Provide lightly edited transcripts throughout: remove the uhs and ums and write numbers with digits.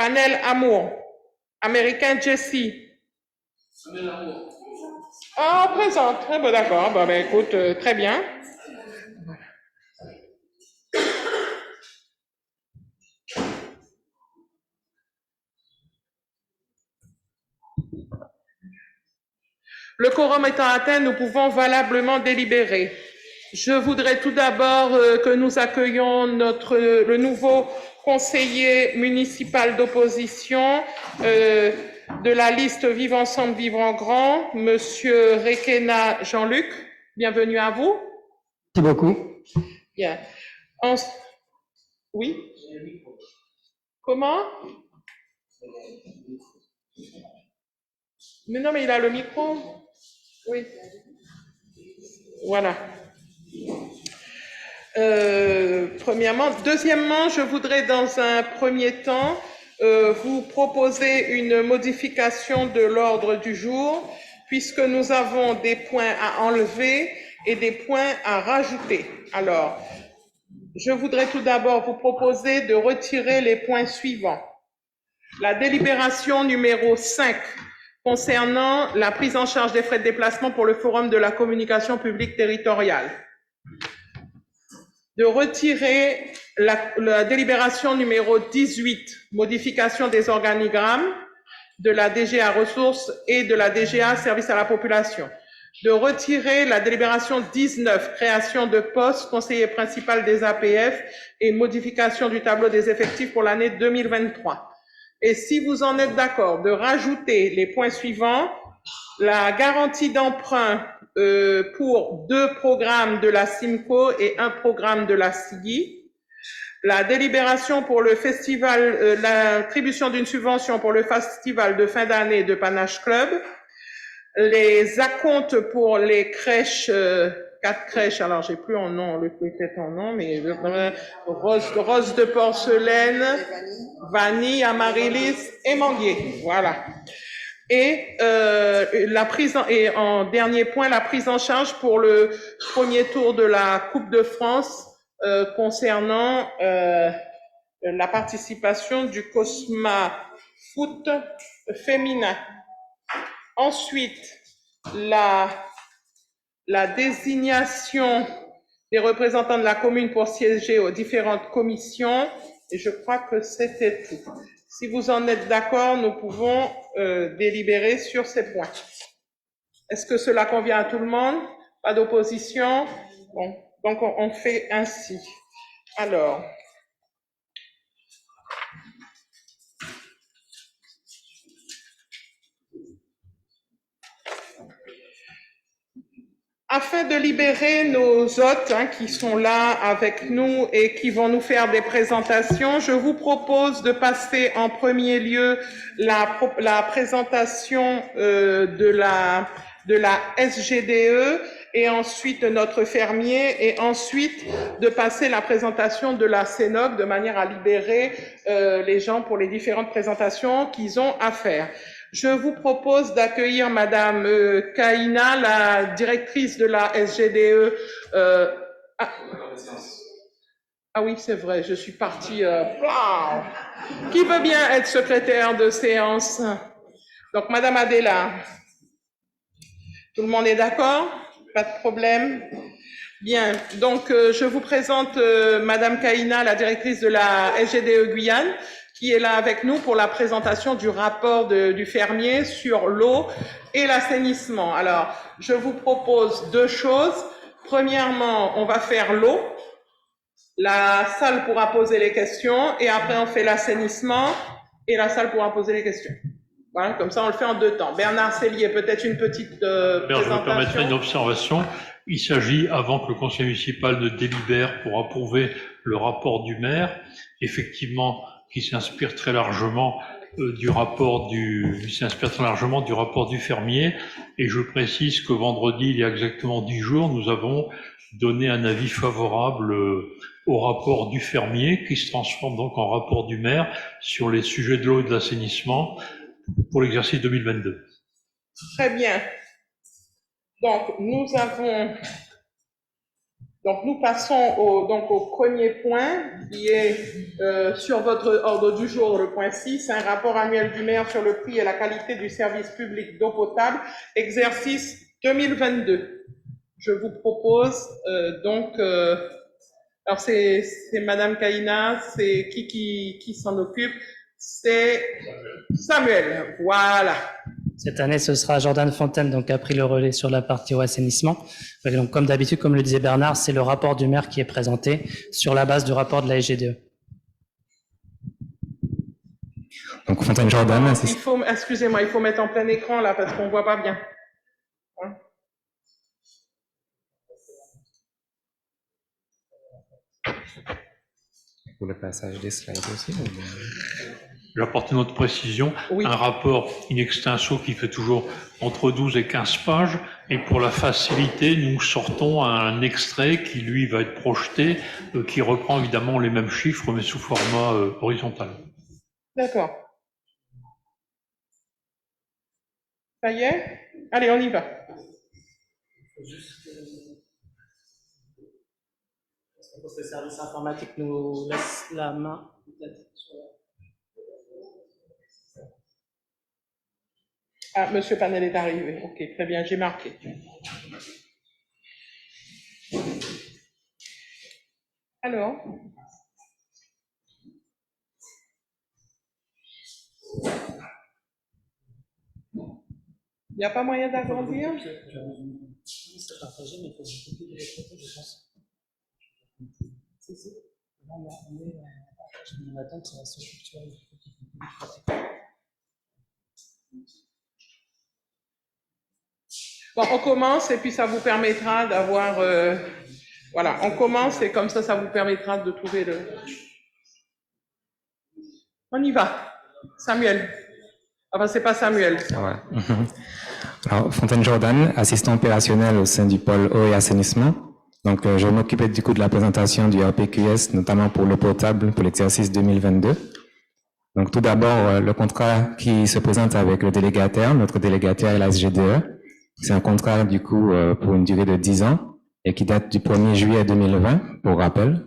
Panel Amour. Américain Jesse. Ah, présente. Très bon, d'accord. Bon, ben, écoute, très bien. Le quorum étant atteint, nous pouvons valablement délibérer. Je voudrais tout d'abord que nous accueillions le nouveau conseiller municipal d'opposition de la liste Vivre ensemble, vivre en grand, Monsieur Requena Jean-Luc. Bienvenue à vous. Merci beaucoup. Bien. Oui. Comment? Mais non, mais il a le micro. Oui. Voilà. Premièrement. Deuxièmement, je voudrais dans un premier temps vous proposer une modification de l'ordre du jour, puisque nous avons des points à enlever et des points à rajouter. Alors, je voudrais tout d'abord vous proposer de retirer les points suivants. La délibération numéro 5 concernant la prise en charge des frais de déplacement pour le Forum de la communication publique territoriale. De retirer la délibération numéro 18, modification des organigrammes de la DGA Ressources et de la DGA Service à la population. De retirer la délibération 19, création de poste conseiller principal des APF et modification du tableau des effectifs pour l'année 2023. Et si vous en êtes d'accord, de rajouter les points suivants, la garantie d'emprunt pour 2 programmes de la SIMCO et 1 programme de la SIGI, la délibération pour le festival, l'attribution d'une subvention pour le festival de fin d'année de Panache Club, les acomptes pour les crèches, 4 crèches, alors j'ai plus en nom, le peut-être en nom, mais Rose de Porcelaine, Vanille, Amaryllis et Manguier, voilà. Et et en dernier point, la prise en charge pour le premier tour de la Coupe de France concernant la participation du Cosma Foot féminin. Ensuite, la désignation des représentants de la commune pour siéger aux différentes commissions, et je crois que c'était tout. Si vous en êtes d'accord, nous pouvons délibérer sur ces points. Est-ce que cela convient à tout le monde? Pas d'opposition? Bon, donc on fait ainsi. Alors, afin de libérer nos hôtes qui sont là avec nous et qui vont nous faire des présentations, je vous propose de passer en premier lieu la présentation de la SGDE et ensuite de notre fermier et ensuite de passer la présentation de la CENOC de manière à libérer les gens pour les différentes présentations qu'ils ont à faire. Je vous propose d'accueillir Madame Kaina, la directrice de la SGDE. Ah oui, c'est vrai, je suis partie. Qui veut bien être secrétaire de séance? Donc, Madame Adela. Tout le monde est d'accord? Pas de problème? Bien, donc je vous présente Madame Kaina, la directrice de la SGDE Guyane, qui est là avec nous pour la présentation du rapport du fermier sur l'eau et l'assainissement. Alors, je vous propose 2 choses. Premièrement, on va faire l'eau. La salle pourra poser les questions et après on fait l'assainissement et la salle pourra poser les questions. Voilà, comme ça on le fait en 2 temps. Bernard Sellier, peut-être une petite présentation. Je me permettrai une observation. Il s'agit, avant que le conseil municipal ne délibère pour approuver le rapport du maire, effectivement, qui s'inspire très largement du rapport du fermier. Et je précise que vendredi, il y a exactement 10 jours, nous avons donné un avis favorable au rapport du fermier, qui se transforme donc en rapport du maire sur les sujets de l'eau et de l'assainissement pour l'exercice 2022. Très bien. Donc, nous avons Donc, nous passons au premier point qui est sur votre ordre du jour, le point 6, un rapport annuel du maire sur le prix et la qualité du service public d'eau potable, exercice 2022. Je vous propose alors c'est Madame Kaina, c'est qui s'en occupe? C'est Samuel, voilà. Cette année, ce sera Jordan Fontaine, donc qui a pris le relais sur la partie au assainissement. Et donc, comme d'habitude, comme le disait Bernard, c'est le rapport du maire qui est présenté sur la base du rapport de la SGDE. Donc Fontaine Jordan, Excusez-moi, il faut mettre en plein écran là parce qu'on voit pas bien. Hein? Pour le passage des slides aussi. J'apporte une autre précision. Oui. Un rapport in extenso qui fait toujours entre 12 et 15 pages. Et pour la facilité, nous sortons un extrait qui, lui, va être projeté, qui reprend évidemment les mêmes chiffres, mais sous format horizontal. D'accord. Ça y est? Allez, on y va. Le service informatique nous laisse la main. Ah, Monsieur Panel est arrivé. Ok, très bien, j'ai marqué. Alors? Il n'y a pas moyen d'agrandir? C'est partagé, mais il faut que je pense. Si. On attend que ça se structure. Bon, on commence et puis ça vous permettra d'avoir... voilà, on commence et comme ça vous permettra de trouver le... On y va. Samuel. Enfin, c'est pas Samuel. Ouais. Alors, Fontaine Jordan, assistant opérationnel au sein du pôle eau et assainissement. Donc, je vais m'occuper du coup de la présentation du RPQS, notamment pour l'eau potable pour l'exercice 2022. Donc, tout d'abord, le contrat qui se présente avec le délégataire, notre délégataire est la SGDE. C'est un contrat, du coup, pour une durée de 10 ans et qui date du 1er juillet 2020, pour rappel.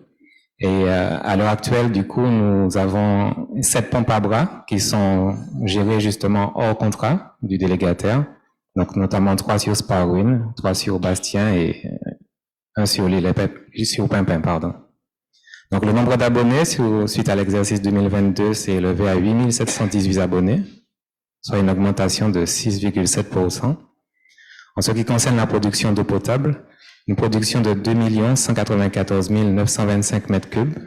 Et à l'heure actuelle, du coup, nous avons 7 pompes à bras qui sont gérées justement hors contrat du délégataire. Donc, notamment 3 sur Sparwin, 3 sur Bastien et 1 sur sur Pimpin, pardon. Donc, le nombre d'abonnés suite à l'exercice 2022 s'est élevé à 8718 abonnés, soit une augmentation de 6,7%. En ce qui concerne la production d'eau potable, une production de 2 194 925 mètres cubes,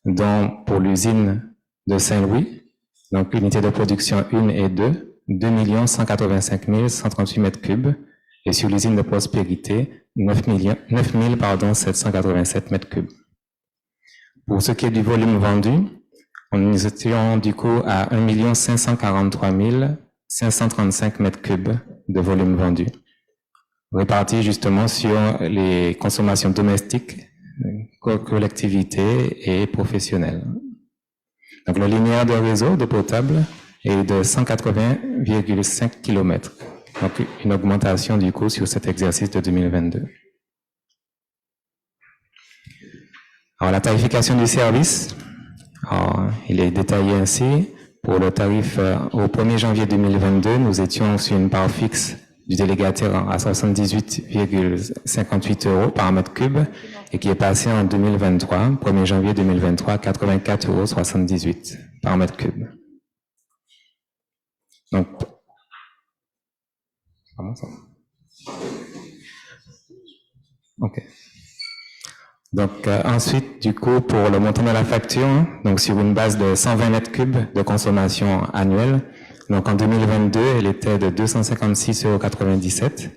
dont pour l'usine de Saint-Louis, donc unité de production 1 et 2, 2 185 138 mètres cubes, et sur l'usine de Prospérité, 9 787 mètres cubes. Pour ce qui est du volume vendu, nous étions du coup à 1 543 535 mètres cubes de volume vendu, répartis justement sur les consommations domestiques, collectivités et professionnelles. Donc le linéaire de réseau d'eau potable est de 180,5 km, donc une augmentation du coup sur cet exercice de 2022. Alors la tarification du service, il est détaillé ainsi. Pour le tarif au 1er janvier 2022, nous étions sur une part fixe du délégataire à 78,58 € par mètre cube et qui est passé en 2023, 1er janvier 2023, à 84,78 € par mètre cube. Donc, comment ça? Ok. Donc, ensuite, du coup, pour le montant de la facture, donc sur une base de 120 mètres cubes de consommation annuelle, donc en 2022, elle était de 256,97 €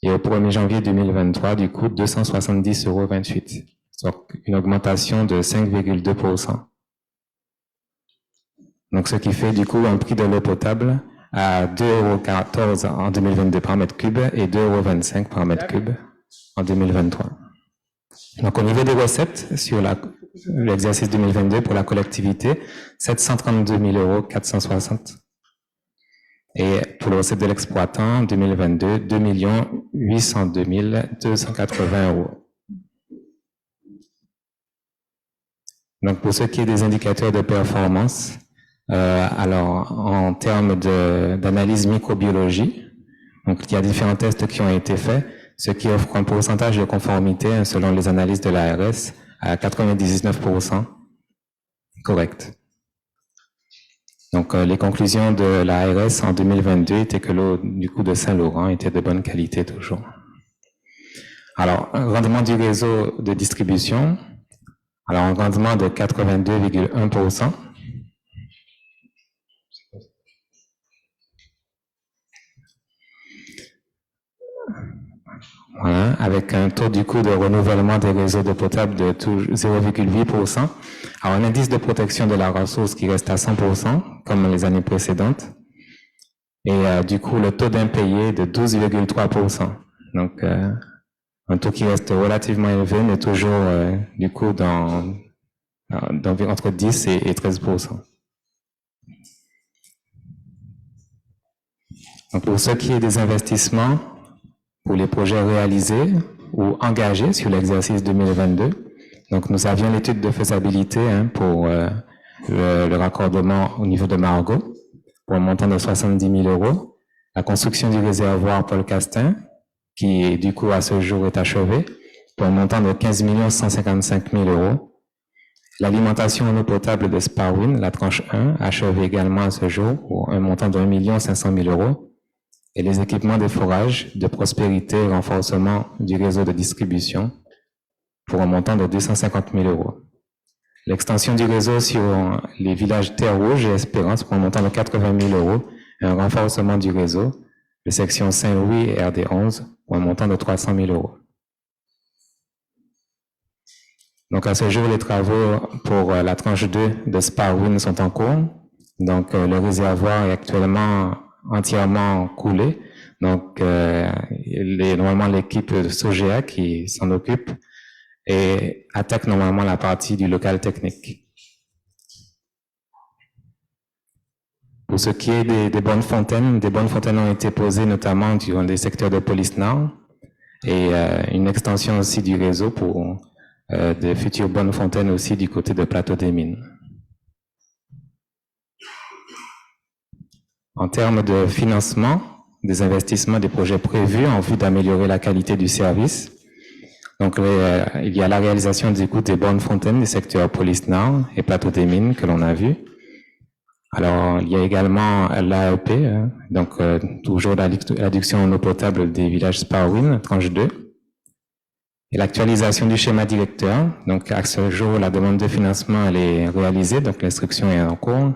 et au 1er janvier 2023, du coup, 270,28 €. Donc, une augmentation de 5,2%. Donc, ce qui fait, du coup, un prix de l'eau potable à 2,14 € en 2022 par mètre cube et 2,25 € par mètre cube en 2023. Donc, au niveau des recettes, sur l'exercice 2022 pour la collectivité, 732 460 €. Et pour le recette de l'exploitant, 2022, 2 802 280 €. Donc, pour ce qui est des indicateurs de performance, alors, en termes d'analyse microbiologie, donc, il y a différents tests qui ont été faits, ce qui offre un pourcentage de conformité, selon les analyses de l'ARS, à 99%. Correct. Donc, les conclusions de l'ARS en 2022 étaient que l'eau, du coup, de Saint-Laurent était de bonne qualité toujours. Alors, un rendement du réseau de distribution, alors un rendement de 82,1%. Voilà, avec un taux du coup de renouvellement des réseaux d'eau potable de 0,8%. Alors, un indice de protection de la ressource qui reste à 100%, comme les années précédentes. Et du coup, le taux d'impayé de 12,3%. Donc, un taux qui reste relativement élevé, mais toujours du coup entre 10 et 13%. Donc, pour ce qui est des investissements, pour les projets réalisés ou engagés sur l'exercice 2022, donc nous avions l'étude de faisabilité pour le raccordement au niveau de Margot, pour un montant de 70 000 €, la construction du réservoir Paul Castin, qui du coup à ce jour est achevé, pour un montant de 15 155 000 €, l'alimentation en eau potable de Sparwin, la tranche 1, achevée également à ce jour, pour un montant de 1 500 000 €, et les équipements de forage, de prospérité et renforcement du réseau de distribution pour un montant de 250 000 €. L'extension du réseau sur les villages Terre-Rouge et Espérance pour un montant de 80 000 € et un renforcement du réseau de section Saint-Louis et RD11 pour un montant de 300 000 €. Donc à ce jour, les travaux pour la tranche 2 de Sparwin sont en cours. Donc le réservoir est actuellement entièrement coulé. Donc, normalement, l'équipe de Sogea qui s'en occupe et attaque normalement la partie du local technique. Pour ce qui est des bonnes fontaines ont été posées notamment durant les secteurs de Police Nord et une extension aussi du réseau pour de futures bonnes fontaines aussi du côté de Plateau des Mines. En termes de financement, des investissements, des projets prévus en vue d'améliorer la qualité du service. Donc, il y a la réalisation du coup des bornes fontaines des secteurs Police Nord et Plateau des Mines que l'on a vu. Alors, il y a également l'AEP, donc toujours l'adduction en eau potable des villages Sparwin, tranche 2. Et l'actualisation du schéma directeur. Donc, à ce jour, la demande de financement elle est réalisée, donc l'instruction est en cours.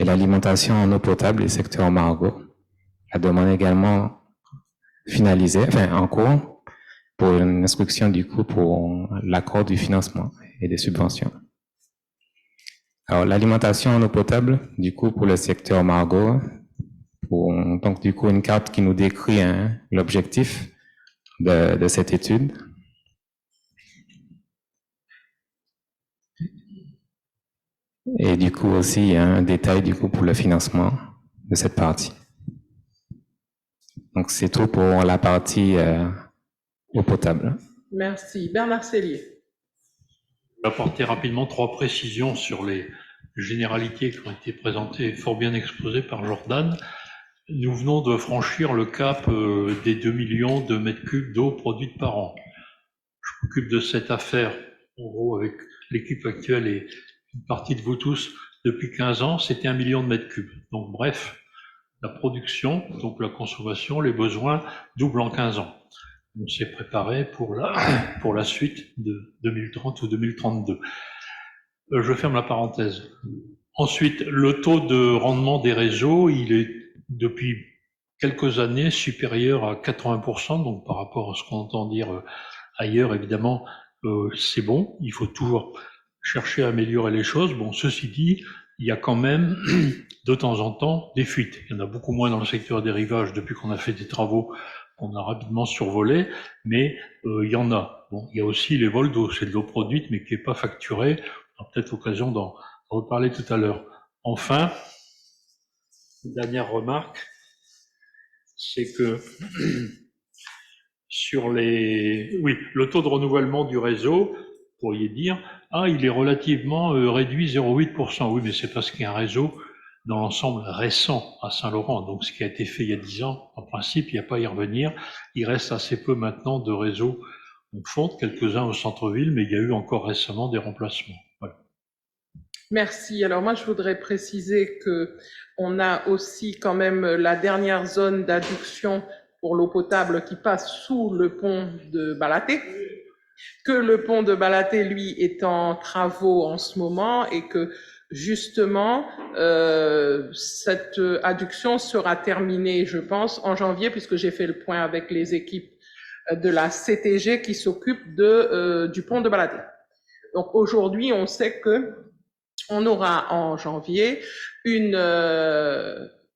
Et l'alimentation en eau potable des secteurs Margot. La demande également finalisée, enfin en cours, pour une instruction du coup pour l'accord du financement et des subventions. Alors l'alimentation en eau potable, du coup pour le secteur Margot, donc du coup une carte qui nous décrit l'objectif de cette étude. Et du coup aussi un détail du coup pour le financement de cette partie. Donc c'est tout pour la partie eau potable. Merci. Bernard Sellier. Je vais apporter rapidement 3 précisions sur les généralités qui ont été présentées, fort bien exposées par Jordan. Nous venons de franchir le cap des 2 millions de mètres cubes d'eau produite par an. Je m'occupe de cette affaire, en gros, avec l'équipe actuelle et une partie de vous tous, depuis 15 ans, c'était 1 million de mètres cubes. Donc bref, la production, donc la consommation, les besoins doublent en 15 ans. On s'est préparé pour la suite de 2030 ou 2032. Je ferme la parenthèse. Ensuite, le taux de rendement des réseaux, il est depuis quelques années supérieur à 80%, donc par rapport à ce qu'on entend dire ailleurs, évidemment, c'est bon, il faut toujours chercher à améliorer les choses. Bon, ceci dit, il y a quand même de temps en temps des fuites. Il y en a beaucoup moins dans le secteur des rivages depuis qu'on a fait des travaux qu'on a rapidement survolés, mais il y en a. Bon, il y a aussi les vols d'eau, c'est de l'eau produite mais qui n'est pas facturée. On a peut-être l'occasion d'en reparler tout à l'heure. Enfin, dernière remarque, c'est que sur le taux de renouvellement du réseau, pourriez dire, ah, il est relativement réduit 0,8%. Oui, mais c'est parce qu'il y a un réseau dans l'ensemble récent à Saint-Laurent. Donc, ce qui a été fait il y a 10 ans, en principe, il n'y a pas à y revenir. Il reste assez peu maintenant de réseaux en fonte, quelques-uns au centre-ville, mais il y a eu encore récemment des remplacements. Voilà. Merci. Alors moi, je voudrais préciser que on a aussi quand même la dernière zone d'adduction pour l'eau potable qui passe sous le pont de Balaté, que le pont de Balaté, lui, est en travaux en ce moment et que justement, cette adduction sera terminée, je pense, en janvier, puisque j'ai fait le point avec les équipes de la CTG qui s'occupent du pont de Balaté. Donc aujourd'hui, on sait que on aura en janvier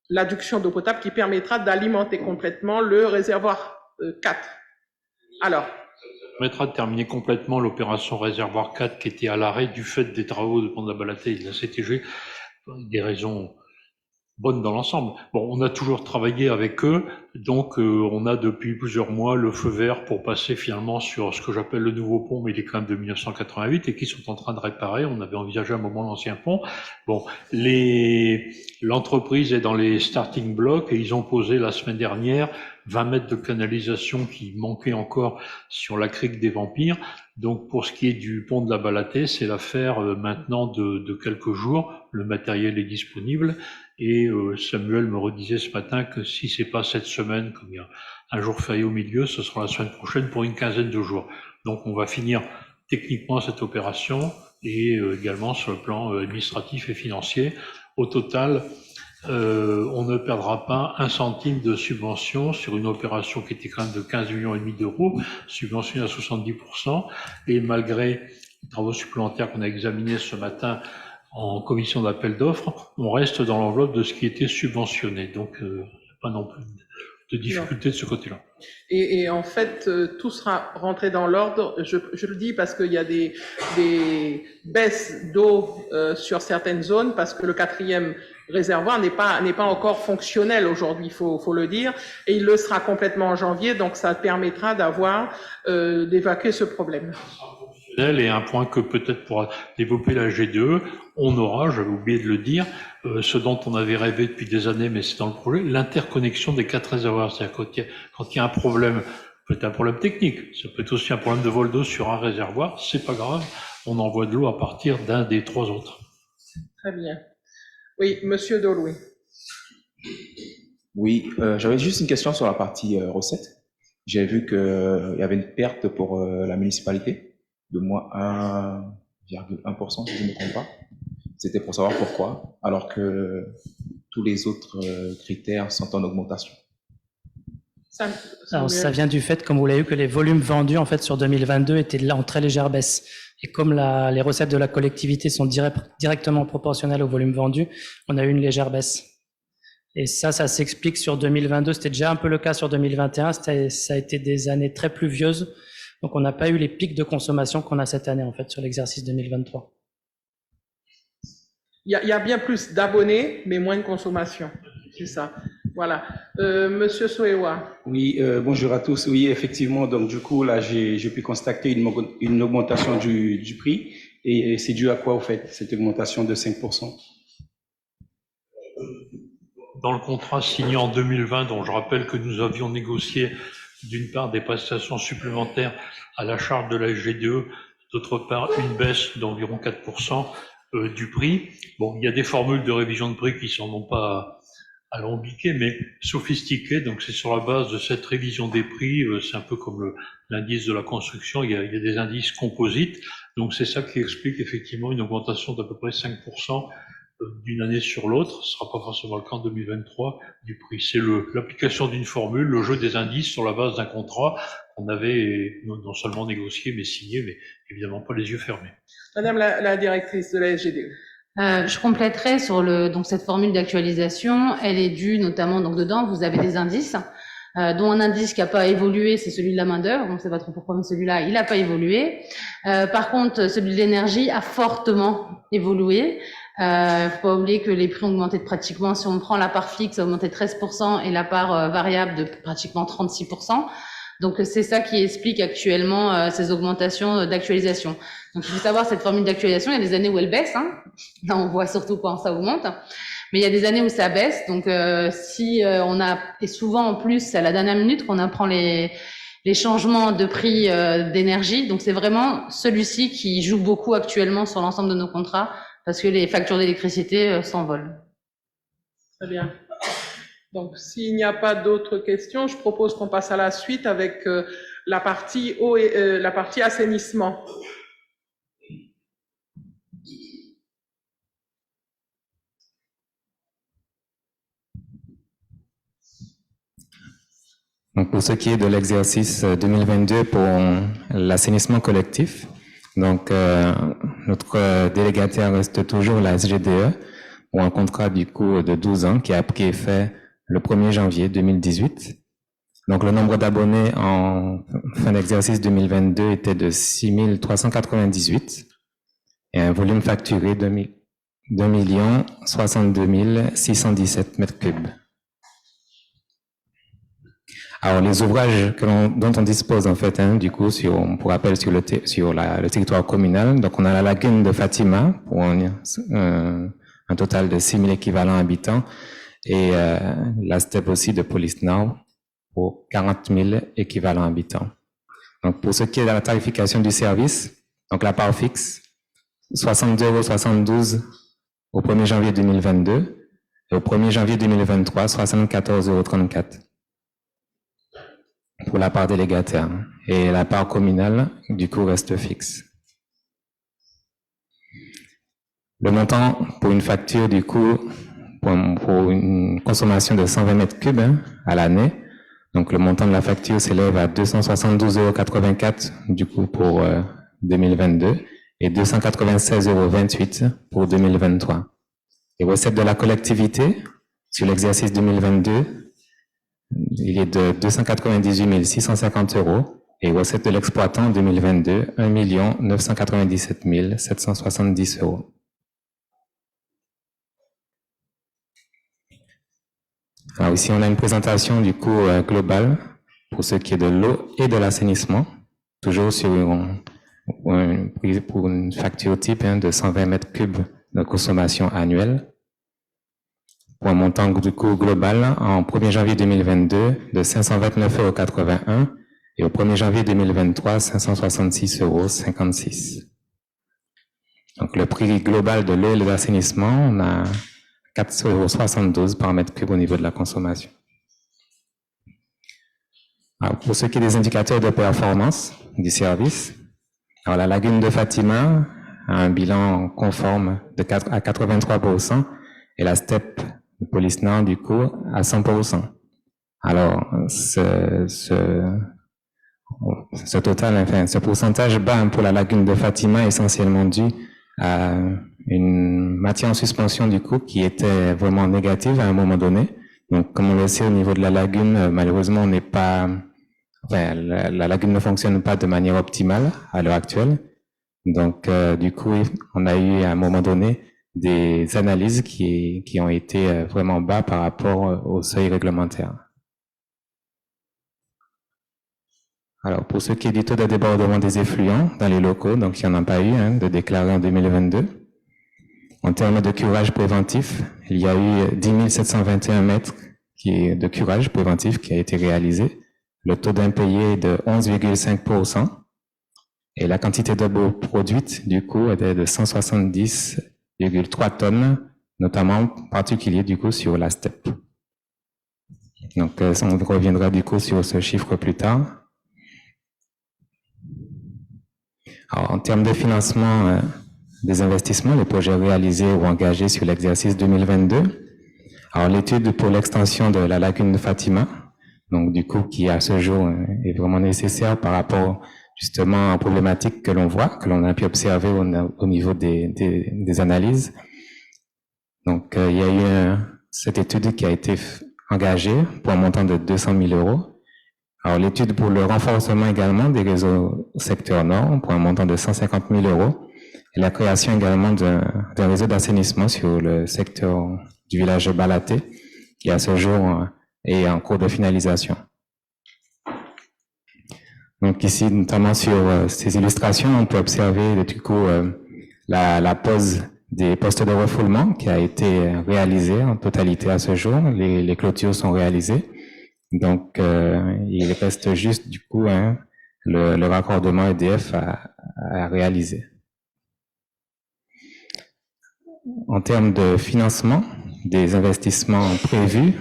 l'adduction d'eau potable qui permettra d'alimenter complètement le réservoir 4. Alors, permettra de terminer complètement l'opération réservoir 4 qui était à l'arrêt du fait des travaux de pont de la Balaté et de la CTG, des raisons bonnes dans l'ensemble. Bon, on a toujours travaillé avec eux, donc on a depuis plusieurs mois le feu vert pour passer finalement sur ce que j'appelle le nouveau pont, mais il est quand même de 1988 et qui sont en train de réparer. On avait envisagé à un moment l'ancien pont. Bon, l'entreprise est dans les starting blocks et ils ont posé la semaine dernière 20 mètres de canalisation qui manquaient encore sur la crique des Vampires. Donc pour ce qui est du pont de la Balaté, c'est l'affaire maintenant de quelques jours. Le matériel est disponible et Samuel me redisait ce matin que si c'est pas cette semaine, comme il y a un jour férié au milieu, ce sera la semaine prochaine pour une quinzaine de jours. Donc on va finir techniquement cette opération et également sur le plan administratif et financier. Au total, on ne perdra pas un centime de subvention sur une opération qui était quand même de 15,5 millions d'euros, subventionnée à 70%, et malgré les travaux supplémentaires qu'on a examinés ce matin en commission d'appel d'offres, on reste dans l'enveloppe de ce qui était subventionné. Donc, pas non plus de difficulté de ce côté-là. Et en fait, tout sera rentré dans l'ordre. Je le dis parce qu'il y a des baisses d'eau sur certaines zones, parce que le 4e réservoir n'est pas encore fonctionnel aujourd'hui, faut le dire, et il le sera complètement en janvier, donc ça permettra d'évacuer ce problème. Et un point que peut-être pour développer la G2E, on aura, j'avais oublié de le dire, ce dont on avait rêvé depuis des années, mais c'est dans le projet, l'interconnexion des 4 réservoirs. C'est-à-dire quand il y a un problème, peut-être un problème technique, ça peut être aussi un problème de vol d'eau sur un réservoir, c'est pas grave, on envoie de l'eau à partir d'un des 3 autres. Très bien. Oui, Monsieur Dolouis. Oui, j'avais juste une question sur la partie recettes. J'ai vu qu'il y avait une perte pour la municipalité de moins 1,1%, si je ne me trompe pas. C'était pour savoir pourquoi, alors que tous les autres critères sont en augmentation. Alors, ça vient du fait, comme vous l'avez vu, que les volumes vendus en fait sur 2022 étaient là en très légère baisse. Et comme les recettes de la collectivité sont directement proportionnelles au volume vendu, on a eu une légère baisse. Et ça s'explique sur 2022. C'était déjà un peu le cas sur 2021. Ça a été des années très pluvieuses. Donc, on n'a pas eu les pics de consommation qu'on a cette année, en fait, sur l'exercice 2023. Il y a bien plus d'abonnés, mais moins de consommation. C'est ça. Voilà. Monsieur Soewa. Oui, bonjour à tous. Oui, effectivement, donc du coup, là, j'ai pu constater une augmentation du prix. Et c'est dû à quoi, au fait, cette augmentation de 5%? Dans le contrat signé en 2020, dont je rappelle que nous avions négocié d'une part des prestations supplémentaires à la charge de la G2E, d'autre part une baisse d'environ 4% du prix. Bon, il y a des formules de révision de prix qui sont non pas alambiquées, mais sophistiquées. Donc c'est sur la base de cette révision des prix, c'est un peu comme l'indice de la construction, il y a des indices composites. Donc c'est ça qui explique effectivement une augmentation d'à peu près 5% d'une année sur l'autre. Ce sera pas forcément le cas en 2023 du prix. C'est l'application d'une formule, le jeu des indices sur la base d'un contrat qu'on avait non seulement négocié mais signé, mais évidemment pas les yeux fermés. Madame la directrice de la SGDE. Je compléterai sur donc cette formule d'actualisation. Elle est due notamment, donc dedans, vous avez des indices, dont un indice qui n'a pas évolué, c'est celui de la main-d'œuvre. On ne sait pas trop pourquoi, mais celui-là, il n'a pas évolué. Par contre, celui de l'énergie a fortement évolué. Faut pas oublier que les prix ont augmenté de pratiquement, si on prend la part fixe, ça a augmenté de 13% et la part variable de pratiquement 36%. Donc c'est ça qui explique actuellement ces augmentations d'actualisation. Donc il faut savoir, cette formule d'actualisation, il y a des années où elle baisse, hein. Là on voit surtout quand ça augmente, mais il y a des années où ça baisse. Donc si on a, et souvent en plus c'est à la dernière minute qu'on apprend les changements de prix d'énergie. Donc c'est vraiment celui-ci qui joue beaucoup actuellement sur l'ensemble de nos contrats, parce que les factures d'électricité s'envolent. Très bien. Donc, s'il n'y a pas d'autres questions, je propose qu'on passe à la suite avec la partie eau et la partie assainissement. Donc, pour ce qui est de l'exercice 2022 pour l'assainissement collectif, donc notre délégataire reste toujours la SGDE pour un contrat du coup de 12 ans qui a pris effet le 1er janvier 2018. Donc, le nombre d'abonnés en fin d'exercice 2022 était de 6 398 et un volume facturé de 2 62 617 mètres cubes. Alors, les ouvrages dont on dispose, en fait, du coup, pour rappel, sur le territoire communal, donc on a la lagune de Fatima pour un total de 6 000 équivalents habitants et la steppe aussi de Polisnau pour 40 000 équivalents habitants. Donc, pour ce qui est de la tarification du service, donc la part fixe, 62,72 € au 1er janvier 2022 et au 1er janvier 2023, 74,34 € pour la part délégataire. Et la part communale, du coup, reste fixe. Le montant pour une facture, du coup, pour une consommation de 120 mètres cubes à l'année, donc le montant de la facture s'élève à 272,84 € du coup pour 2022 et 296,28 € pour 2023. Les recettes de la collectivité sur l'exercice 2022, il est de 298 650 € et recettes de l'exploitant 2022, 1 997 770 €. Alors ici, on a une présentation du coût global pour ce qui est de l'eau et de l'assainissement, toujours pour une facture type de 120 mètres cubes de consommation annuelle, pour un montant du coût global en 1er janvier 2022 de 529,81 € et au 1er janvier 2023, 566,56 €. Donc le prix global de l'eau et de l'assainissement, on a 4,72 € par mètre cube au niveau de la consommation. Alors, pour ce qui est des indicateurs de performance du service, alors la lagune de Fatima a un bilan conforme à 83% et la steppe de Polisnau, du coup, à 100%. Alors, ce total, enfin, ce pourcentage bas pour la lagune de Fatima est essentiellement dû à une matière en suspension du coup qui était vraiment négative à un moment donné. Donc, comme on le sait, au niveau de la lagune, malheureusement, la lagune ne fonctionne pas de manière optimale à l'heure actuelle. Donc, du coup, on a eu à un moment donné des analyses qui ont été vraiment bas par rapport au seuil réglementaire. Alors, pour ce qui est du taux de débordement des effluents dans les locaux, donc il n'y en a pas eu de déclaré en 2022. En termes de curage préventif, il y a eu 10 721 mètres de curage préventif qui a été réalisé. Le taux d'impayé est de 11,5% et la quantité d'eau produite, du coup, était de 170,3 tonnes, notamment en particulier, du coup, sur la steppe. Donc, on reviendra, du coup, sur ce chiffre plus tard. Alors, en termes de financement des investissements, les projets réalisés ou engagés sur l'exercice 2022. Alors, l'étude pour l'extension de la lagune de Fatima, donc du coup, qui à ce jour est vraiment nécessaire par rapport justement aux problématiques que l'on voit, que l'on a pu observer au niveau des analyses. Donc, il y a eu cette étude qui a été engagée pour un montant de 200 000 €. Alors, l'étude pour le renforcement également des réseaux secteur nord pour un montant de 150 000 € et la création également d'un réseau d'assainissement sur le secteur du village de Balaté qui à ce jour est en cours de finalisation. Donc ici, notamment sur ces illustrations, on peut observer du coup la pose des postes de refoulement qui a été réalisée en totalité à ce jour. Les clôtures sont réalisées. Donc il reste juste du coup le raccordement EDF à réaliser. En termes de financement des investissements prévus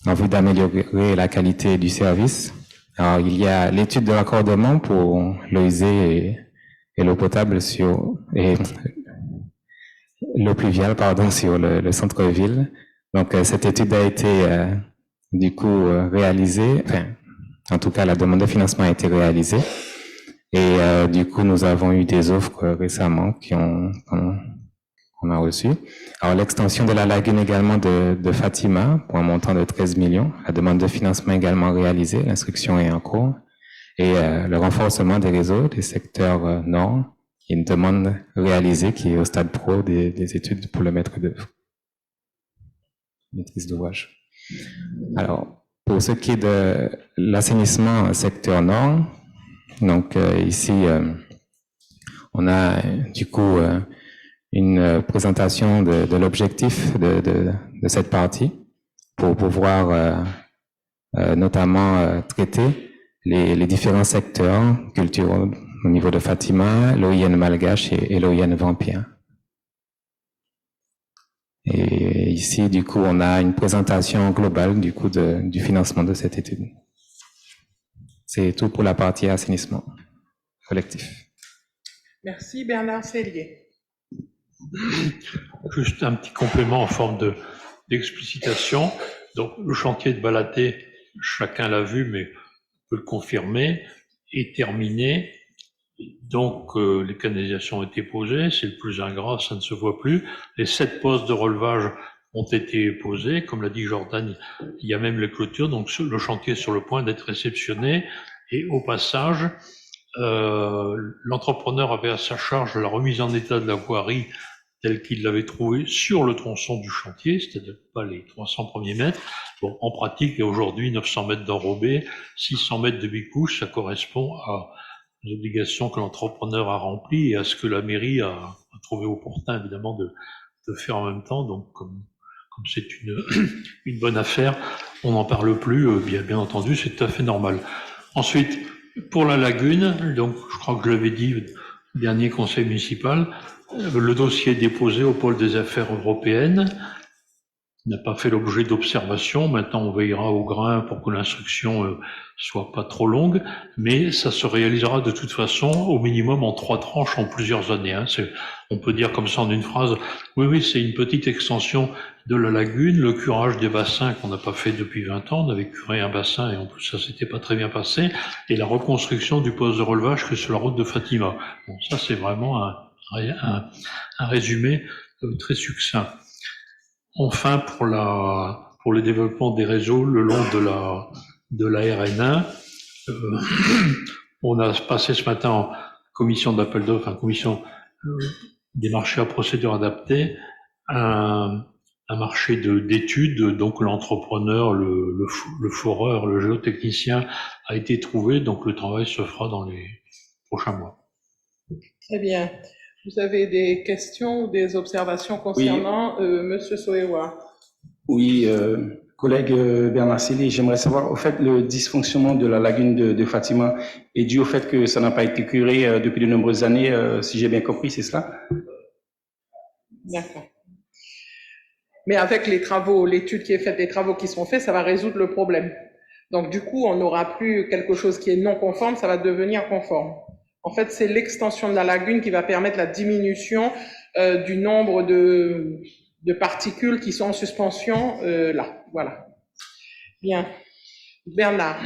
en vue d'améliorer la qualité du service, alors il y a l'étude de raccordement pour l'eau usée et l'eau potable et l'eau pluviale sur le centre-ville. Donc cette étude a été du coup réalisée, en tout cas la demande de financement a été réalisée et du coup nous avons eu des offres récemment qu'on a reçues. Alors l'extension de la lagune également de Fatima pour un montant de 13 millions, la demande de financement également réalisée, l'instruction est en cours, et le renforcement des réseaux des secteurs nord, il y a une demande réalisée qui est au stade pro des études pour le maître d'œuvre, maîtrise d'ouvrage. Alors pour ce qui est de l'assainissement secteur nord, donc ici on a du coup une présentation de l'objectif de cette partie pour pouvoir notamment traiter les différents secteurs culturels au niveau de Fatima, l'OIN malgache et l'OIN vampire. Et ici, du coup, on a une présentation globale du coup du financement de cette étude. C'est tout pour la partie assainissement collectif. Merci Bernard Sellier. Juste un petit complément en forme d'explicitation. Donc, le chantier de Balaté, chacun l'a vu, mais peut le confirmer, est terminé. Donc, les canalisations ont été posées. C'est le plus ingrat, ça ne se voit plus. Les 7 postes de relevage ont été posés. Comme l'a dit Jordan, il y a même les clôtures. Donc, le chantier est sur le point d'être réceptionné. Et au passage, l'entrepreneur avait à sa charge la remise en état de la voirie telle qu'il l'avait trouvée sur le tronçon du chantier, c'est-à-dire pas les 300 premiers mètres. Bon, en pratique, il y a aujourd'hui 900 mètres d'enrobé, 600 mètres de bicouche, ça correspond à les obligations que l'entrepreneur a remplies et à ce que la mairie a trouvé opportun, évidemment, de faire en même temps. Donc, comme c'est une bonne affaire, on n'en parle plus, bien entendu, c'est tout à fait normal. Ensuite, pour la lagune, donc je crois que je l'avais dit au dernier conseil municipal, le dossier est déposé au pôle des affaires européennes, n'a pas fait l'objet d'observation. Maintenant, on veillera au grain pour que l'instruction soit pas trop longue, mais ça se réalisera de toute façon au minimum en 3 tranches en plusieurs années. Hein. On peut dire comme ça en une phrase, oui, c'est une petite extension de la lagune, le curage des bassins qu'on n'a pas fait depuis 20 ans, on avait curé un bassin et en plus ça s'était pas très bien passé, et la reconstruction du poste de relevage que sur la route de Fatima. Bon, ça c'est vraiment un résumé très succinct. Enfin, pour le développement des réseaux le long de la RN1, on a passé ce matin en commission d'appel d'offres, commission des marchés à procédure adaptée, un marché d'études. Donc l'entrepreneur, le foreur, le géotechnicien a été trouvé. Donc le travail se fera dans les prochains mois. Très bien. Vous avez des questions ou des observations concernant Monsieur Soewa? Oui, collègue Bernard Sellier, j'aimerais savoir, au fait, le dysfonctionnement de la lagune de Fatima est dû au fait que ça n'a pas été curé depuis de nombreuses années, si j'ai bien compris, c'est cela? D'accord. Mais avec les travaux, l'étude qui est faite, les travaux qui seront faits, ça va résoudre le problème. Donc du coup, on n'aura plus quelque chose qui est non conforme, ça va devenir conforme. En fait, c'est l'extension de la lagune qui va permettre la diminution du nombre de particules qui sont en suspension là. Voilà. Bien. Bernard.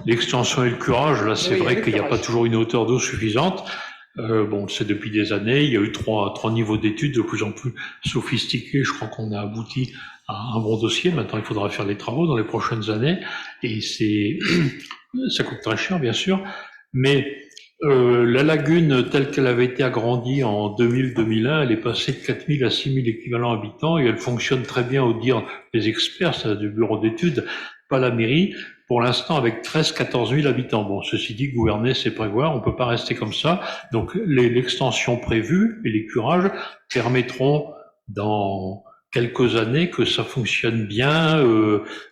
L'extension et le curage, là, c'est vrai qu'il n'y a pas toujours une hauteur d'eau suffisante. Bon, c'est depuis des années. Il y a eu trois niveaux d'études de plus en plus sophistiqués. Je crois qu'on a abouti à un bon dossier. Maintenant, il faudra faire les travaux dans les prochaines années. Et ça coûte très cher, bien sûr. Mais la lagune, telle qu'elle avait été agrandie en 2000-2001, elle est passée de 4000 à 6000 équivalents habitants et elle fonctionne très bien au dire des experts, c'est du bureau d'études, pas la mairie. pour l'instant avec 13-14 000 habitants. Bon, ceci dit, gouverner, c'est prévoir, on peut pas rester comme ça. Donc l'extension prévue et les curages permettront dans quelques années que ça fonctionne bien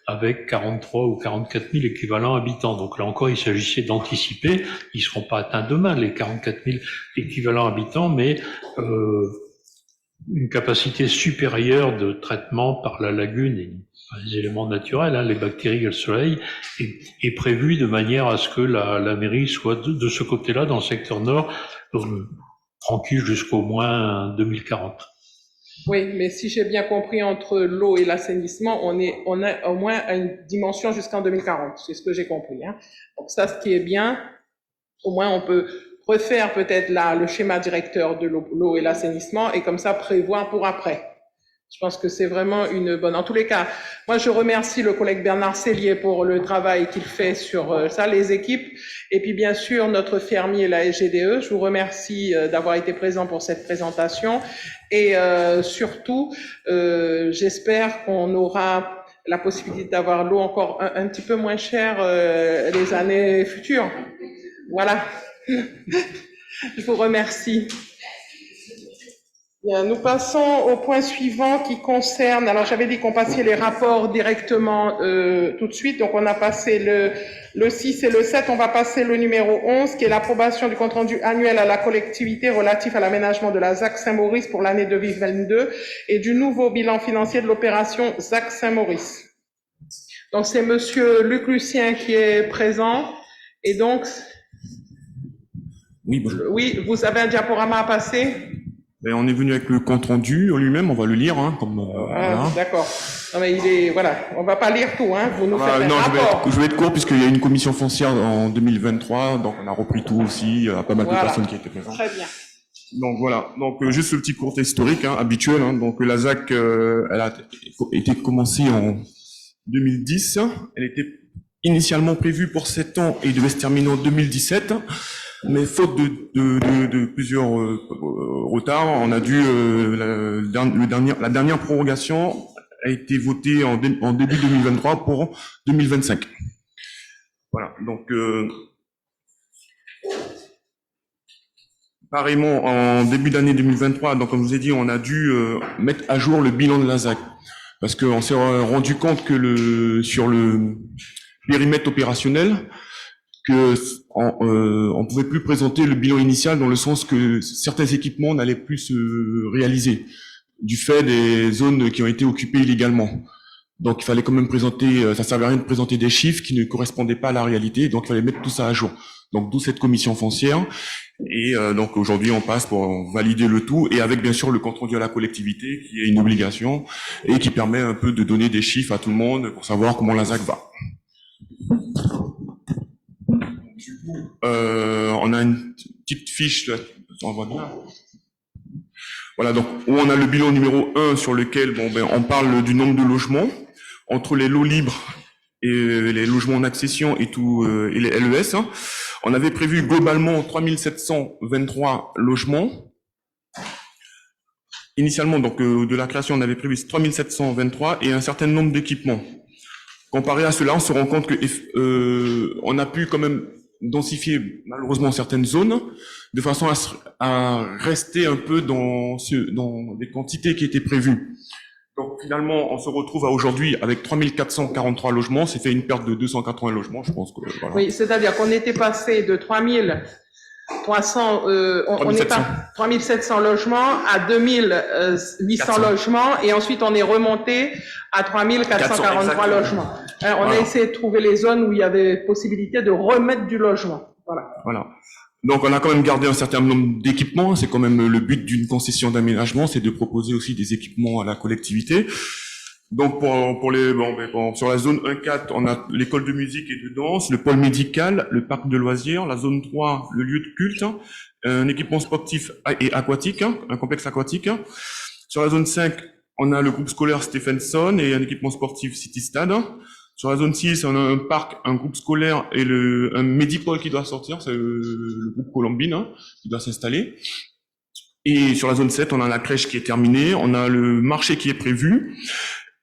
avec 43 ou 44 000 équivalents habitants. Donc là encore, il s'agissait d'anticiper. Ils seront pas atteints demain, les 44 000 équivalents habitants, mais une capacité supérieure de traitement par la lagune et les éléments naturels, hein, les bactéries et le soleil, est prévue de manière à ce que la mairie soit de ce côté-là, dans le secteur nord, tranquille jusqu'au moins 2040. Oui, mais si j'ai bien compris, entre l'eau et l'assainissement, on a au moins une dimension jusqu'en 2040. C'est ce que j'ai compris, hein. Donc ça, ce qui est bien, au moins on peut refaire peut-être là le schéma directeur de l'eau et l'assainissement et comme ça prévoir pour après. Je pense que c'est vraiment une bonne. En tous les cas, moi je remercie le collègue Bernard Sellier pour le travail qu'il fait sur ça, les équipes, et puis bien sûr notre fermier, la SGDE. Je vous remercie d'avoir été présent pour cette présentation et surtout, j'espère qu'on aura la possibilité d'avoir l'eau encore un petit peu moins chère les années futures. Voilà. Je vous remercie. Bien, nous passons au point suivant qui concerne, alors j'avais dit qu'on passait les rapports directement tout de suite, donc on a passé le 6 et le 7, on va passer le numéro 11 qui est l'approbation du compte-rendu annuel à la collectivité relatif à l'aménagement de la ZAC Saint-Maurice pour l'année 2022 et du nouveau bilan financier de l'opération ZAC Saint-Maurice. Donc c'est monsieur Luc Lucien qui est présent et donc... Oui, bonjour. Oui, vous avez un diaporama à passer? Ben, on est venu avec le compte rendu en lui-même, on va le lire, hein, comme voilà. D'accord. Non mais il est voilà, on va pas lire tout, hein. Vous nous faites un non, rapport. je vais être court puisqu'il y a une commission foncière en 2023, donc on a repris tout aussi. Il y a pas mal de personnes qui étaient présentes. Très bien. Donc voilà. Donc juste ce petit cours historique, hein, habituel. Hein. Donc la ZAC, elle a été commencée en 2010. Elle était initialement prévue pour 7 ans et devait se terminer en 2017. Mais faute de plusieurs retards, on a dû la dernière prorogation a été votée en début 2023 pour 2025. Voilà. Donc pareillement en début d'année 2023, donc comme je vous ai dit, on a dû mettre à jour le bilan de la ZAC parce qu'on s'est rendu compte que sur le périmètre opérationnel que on pouvait plus présenter le bilan initial dans le sens que certains équipements n'allaient plus se réaliser du fait des zones qui ont été occupées illégalement. Donc il fallait quand même présenter, ça servait à rien de présenter des chiffres qui ne correspondaient pas à la réalité, donc il fallait mettre tout ça à jour. Donc d'où cette commission foncière. Et donc aujourd'hui on passe pour valider le tout et avec bien sûr le compte rendu à la collectivité qui est une obligation et qui permet un peu de donner des chiffres à tout le monde pour savoir comment la ZAC va. On a une petite fiche là, voilà, donc où on a le bilan numéro 1 sur lequel on parle du nombre de logements entre les lots libres et les logements en accession et tout et les LES. Hein. On avait prévu globalement 3723 logements. Initialement, donc de la création, on avait prévu 3723 et un certain nombre d'équipements. Comparé à cela, on se rend compte que on a pu quand même densifier malheureusement certaines zones de façon à rester un peu dans les quantités qui étaient prévues. Donc finalement, on se retrouve à aujourd'hui avec 3443 logements, c'est fait une perte de 280 logements, je pense que voilà. Oui, c'est-à-dire qu'on était passé de 3700 logements à 2800 logements et ensuite on est remonté à 3443 logements. On a essayé de trouver les zones où il y avait possibilité de remettre du logement. Voilà. Donc on a quand même gardé un certain nombre d'équipements, c'est quand même le but d'une concession d'aménagement, c'est de proposer aussi des équipements à la collectivité. Donc sur la zone 1-4, on a l'école de musique et de danse, le pôle médical, le parc de loisirs, la zone 3, le lieu de culte, un équipement sportif et aquatique, un complexe aquatique. Sur la zone 5, on a le groupe scolaire Stephenson et un équipement sportif City Stade. Sur la zone 6, on a un parc, un groupe scolaire et un Medipol qui doit sortir, c'est le groupe Colombine qui doit s'installer. Et sur la zone 7, on a la crèche qui est terminée, on a le marché qui est prévu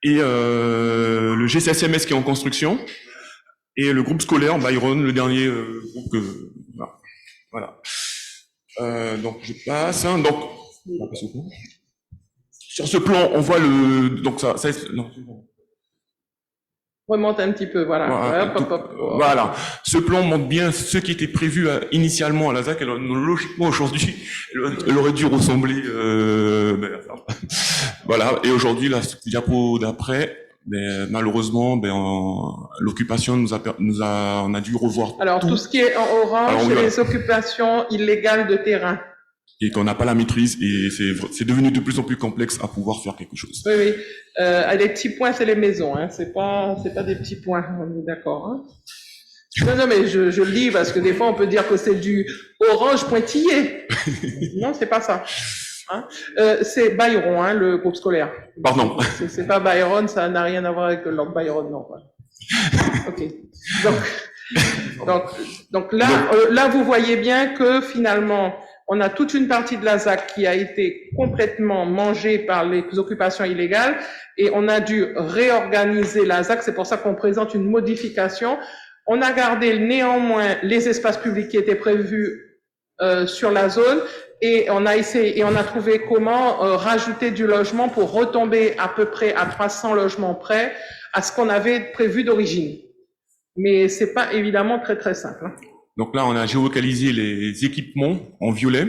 et le GCSMS qui est en construction. et le groupe scolaire Byron, le dernier groupe que voilà. Donc je passe. Hein, donc on va passer au plan. Sur ce plan, on voit le donc ça non. Remonte un petit peu, voilà. Voilà. Ce plan montre bien ce qui était prévu initialement à la ZAC. Logiquement, aujourd'hui, elle aurait dû ressembler. Voilà. Et aujourd'hui, la diapo d'après, malheureusement, l'occupation on a dû revoir. Alors, tout ce qui est en orange, c'est les occupations illégales de terrain. Et qu'on n'a pas la maîtrise, et c'est devenu de plus en plus complexe à pouvoir faire quelque chose. Oui, oui. Les petits points, c'est les maisons, hein. C'est pas des petits points, on est d'accord, hein. Non, mais je le dis parce que des fois, on peut dire que c'est du orange pointillé. Non, c'est pas ça. Hein. C'est Byron, hein, le groupe scolaire. Pardon. C'est pas Byron, ça n'a rien à voir avec Lord Byron, non. Ok. Donc là, vous voyez bien que finalement, on a toute une partie de la ZAC qui a été complètement mangée par les occupations illégales et on a dû réorganiser la ZAC. C'est pour ça qu'on présente une modification. On a gardé néanmoins les espaces publics qui étaient prévus sur la zone et on a essayé et on a trouvé comment rajouter du logement pour retomber à peu près à 300 logements près à ce qu'on avait prévu d'origine. Mais c'est pas évidemment très très simple. Hein. Donc là, on a géolocalisé les équipements en violet.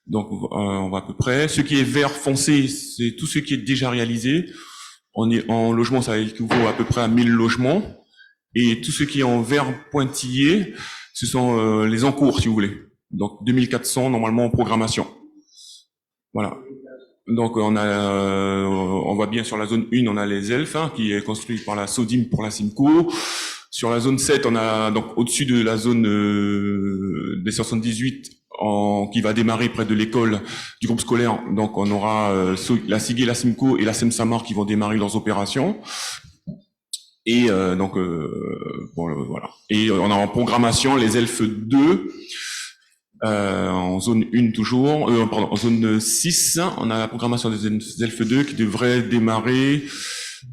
Donc, on voit à peu près. Ce qui est vert foncé, c'est tout ce qui est déjà réalisé. En logement, ça équivaut à peu près à 1000 logements. Et tout ce qui est en vert pointillé, ce sont les en cours, si vous voulez. Donc, 2400 normalement en programmation. Voilà. Donc, on voit bien sur la zone 1, on a les elfes, hein, qui est construit par la SODIM pour la SIMCO. Sur la zone 7, on a donc au-dessus de la zone des 78 qui va démarrer près de l'école du groupe scolaire. Donc on aura la SIGE, la SIMCO et la SEM-SAMAR qui vont démarrer leurs opérations. Et voilà. Et on a en programmation les elfes 2 en zone 1 toujours. Pardon, en zone 6, on a la programmation des elfes 2 qui devrait démarrer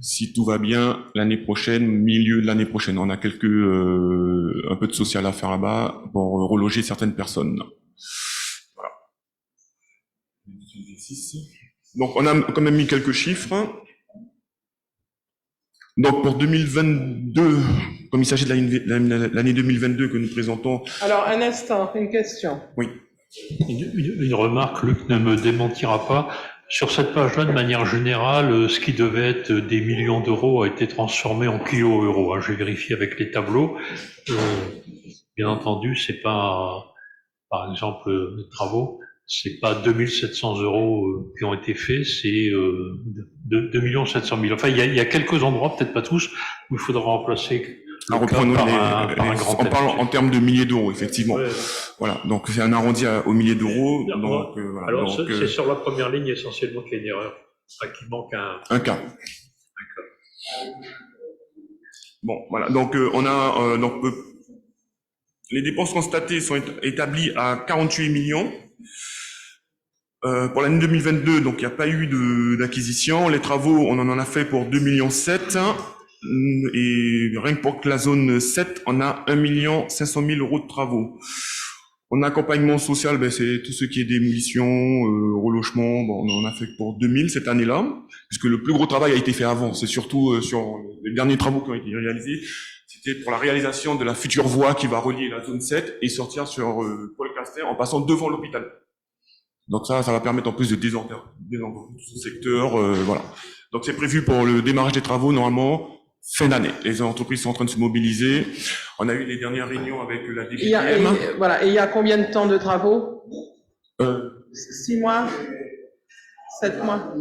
si tout va bien, l'année prochaine, milieu de l'année prochaine. On a un peu de social à faire là-bas pour reloger certaines personnes. Voilà. Donc, on a quand même mis quelques chiffres. Donc, pour 2022, comme il s'agit de l'année 2022 que nous présentons. Alors, un instant, une question. Oui. Une remarque, Luc ne me démentira pas. Sur cette page-là, de manière générale, ce qui devait être des millions d'euros a été transformé en kilo-euros. J'ai vérifié avec les tableaux. Bien entendu, c'est pas, par exemple, les travaux, c'est pas 2700 euros qui ont été faits, c'est 2 700 000. Enfin, il y a quelques endroits, peut-être pas tous, où il faudra remplacer. On parle en termes de milliers d'euros, effectivement. Ouais. Voilà, donc c'est un arrondi aux milliers d'euros. Donc, voilà. Alors, c'est sur la première ligne essentiellement qu'il y a une erreur, qu'il manque un cas. Bon, voilà, donc on a les dépenses constatées sont établies à 48 millions. Pour l'année 2022, donc il n'y a pas eu d'acquisition. Les travaux, on en a fait pour 2,7 millions. Et rien que pour la zone 7, on a 1 500 000 euros de travaux. En accompagnement social, c'est tout ce qui est démolition, relogement. Bon, on en a fait pour 2000 cette année-là, puisque le plus gros travail a été fait avant. C'est surtout sur les derniers travaux qui ont été réalisés. C'était pour la réalisation de la future voie qui va relier la zone 7 et sortir sur Paul Castel en passant devant l'hôpital. Donc ça va permettre en plus de désencombre tout ce secteur. Voilà. Donc c'est prévu pour le démarrage des travaux normalement fin d'année. Les entreprises sont en train de se mobiliser. On a eu les dernières réunions avec la DPM. Voilà. Et il y a combien de temps de travaux 6 mois 7 mois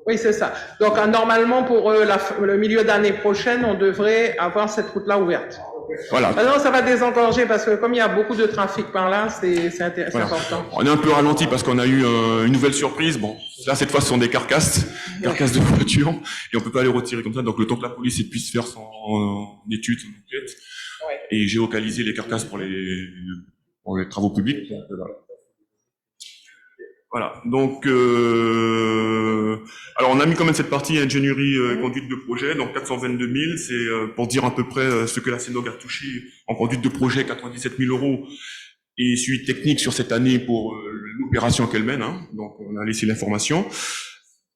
Oui, c'est ça. Donc normalement pour le milieu d'année prochaine, on devrait avoir cette route-là ouverte. Voilà. Non, ça va désengorger parce que comme il y a beaucoup de trafic par là, c'est voilà. important. On est un peu ralenti parce qu'on a eu une nouvelle surprise. Bon, là cette fois ce sont des carcasses de voitures et on peut pas les retirer comme ça. Donc le temps que la police puisse faire son étude, son enquête et géolocaliser les carcasses pour les travaux publics. Donc, voilà. Donc, alors Alors, on a mis quand même cette partie ingénierie conduite de projet, donc 422 000, c'est pour dire à peu près ce que la CNOG a touché en conduite de projet, 97 000 euros, et suivi technique sur cette année pour l'opération qu'elle mène, hein, donc on a laissé l'information.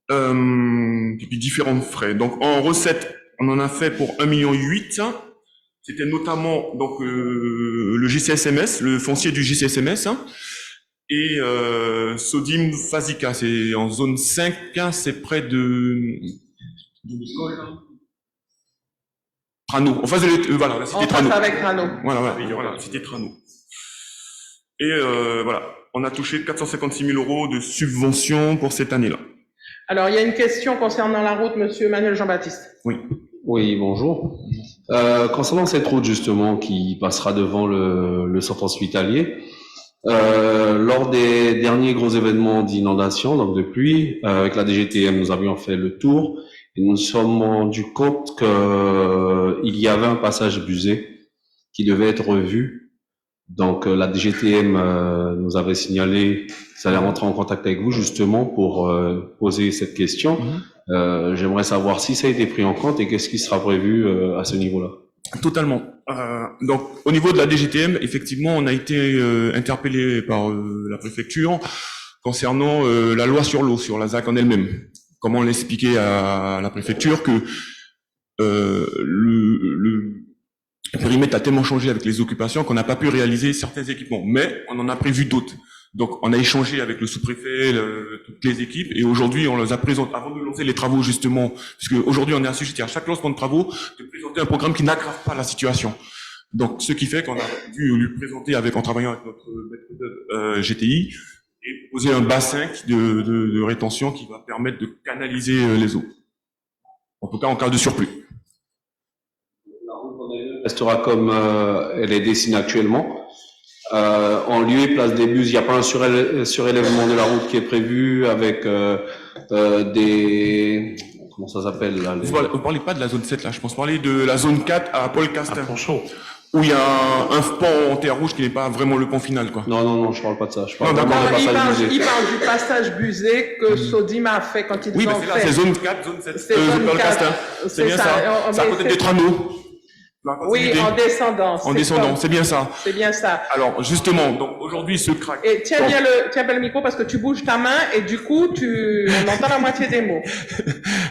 Et puis différents frais. Donc en recette, on en a fait pour 1,8 million. C'était notamment donc le JCSMS, le foncier du JCSMS, hein, et Sodim Phasica, c'est en zone 5, c'est près de Trano. Enfin, voilà, la cité Trano. Avec Trano. Voilà, la cité Trano. Et voilà, on a touché 456 000 euros de subvention pour cette année-là. Alors, il y a une question concernant la route, monsieur Manuel Jean-Baptiste. Oui. Oui, bonjour. Concernant cette route, justement, qui passera devant le centre hospitalier, lors des derniers gros événements d'inondation, donc de pluie, avec la DGTM, nous avions fait le tour et nous nous sommes rendus compte qu'il y avait un passage busé qui devait être revu. Donc, la DGTM nous avait signalé ça allait rentrer en contact avec vous justement pour poser cette question. J'aimerais savoir si ça a été pris en compte et qu'est-ce qui sera prévu à ce niveau-là. Totalement. Donc, au niveau de la DGTM, effectivement, on a été interpellé par la préfecture concernant la loi sur l'eau, sur la ZAC en elle-même. Comment l'expliquer à la préfecture que le périmètre a tellement changé avec les occupations qu'on n'a pas pu réaliser certains équipements, mais on en a prévu d'autres. Donc, on a échangé avec le sous-préfet, toutes les équipes, et aujourd'hui, on les a présenté, avant de lancer les travaux, justement, puisque aujourd'hui, on est assujetti à chaque lancement de travaux, de présenter un programme qui n'aggrave pas la situation. Donc, ce qui fait qu'on a dû lui présenter en travaillant avec notre maître GTI, et poser un bassin de rétention qui va permettre de canaliser les eaux. En tout cas, en cas de surplus. La route restera comme elle est dessinée actuellement. En lieu et place des bus, il n'y a pas un surélèvement de la route qui est prévu avec des... Comment ça s'appelle là Vous ne parlez pas de la zone 7 là, je pense parler de la zone 4 à Paul Castin. Où il y a un pont en terre rouge qui n'est pas vraiment le pont final, quoi. Non, je parle pas de ça. Je parle il parle du passage busé que Sodim a fait quand ils ont fait. Oui, c'est zone 4, zone 7. Paul Castin. C'est bien ça. C'est à côté des Trano. Oui, en descendant. En descendant, c'est bien ça. C'est bien ça. Alors, justement, donc aujourd'hui, ce crack. Et tiens bien le micro parce que tu bouges ta main et du coup, on entend la moitié des mots.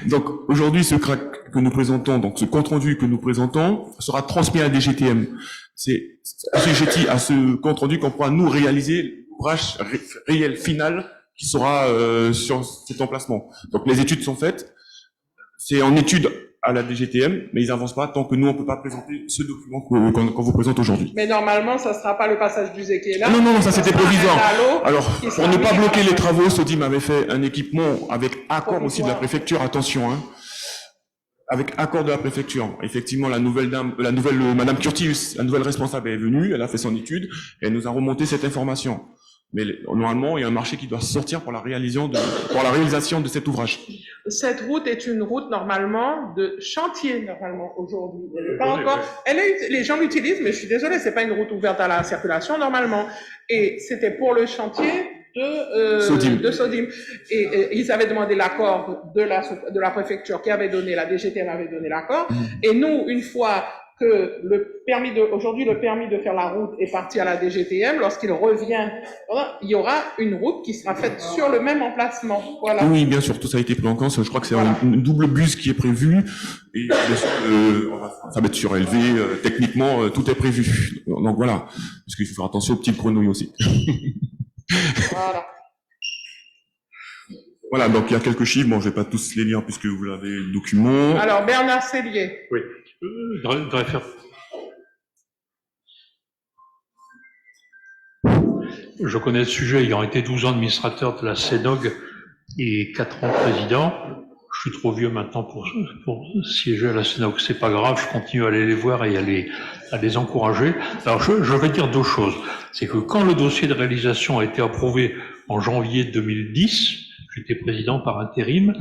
Donc, aujourd'hui, ce crack que nous présentons, donc ce compte-rendu que nous présentons, sera transmis à la DGTM. C'est assujetti à ce compte-rendu qu'on pourra nous réaliser l'ouvrage réel final qui sera sur cet emplacement. Donc, les études sont faites. C'est en étude à la DGTM, mais ils n'avancent pas tant que nous, on ne peut pas présenter ce document qu'on vous présente aujourd'hui. Mais normalement, ça ne sera pas le passage busé qui est là. Non, ça c'était provisoire. Alors, pour ne pas bloquer les travaux, Sodim avait fait un équipement avec accord aussi de la préfecture, attention, hein, avec accord de la préfecture. Effectivement, la nouvelle Madame Curtius, la nouvelle responsable est venue, elle a fait son étude, et elle nous a remonté cette information. Mais normalement, il y a un marché qui doit sortir pour la réalisation de cet ouvrage. Cette route est une route normalement de chantier normalement aujourd'hui. Elle est pas encore. Les gens l'utilisent, mais je suis désolée, c'est pas une route ouverte à la circulation normalement. Et c'était pour le chantier de Sodim. Et ils avaient demandé l'accord de la préfecture qui avait donné, la DGTM avait donné l'accord. Et nous, une fois que aujourd'hui le permis de faire la route est parti à la DGTM, lorsqu'il revient, il y aura une route qui sera faite sur le même emplacement. Voilà. Oui, bien sûr, tout ça a été pris en compte. Je crois que c'est une double bus qui est prévue. Et bien sûr, ça va être surélevé. Techniquement, tout est prévu. Donc voilà. Parce qu'il faut faire attention aux petites grenouilles aussi. Voilà. Voilà, donc il y a quelques chiffres. Bon, je vais pas tous les lire puisque vous l'avez le document. Alors, Bernard Sellier. Oui. Je connais le sujet, ayant été 12 ans administrateur de la CNOG et 4 ans président. Je suis trop vieux maintenant pour siéger à la CNOG. C'est pas grave, je continue à aller les voir et à les encourager. Alors, je vais dire deux choses. C'est que quand le dossier de réalisation a été approuvé en janvier 2010, j'étais président par intérim,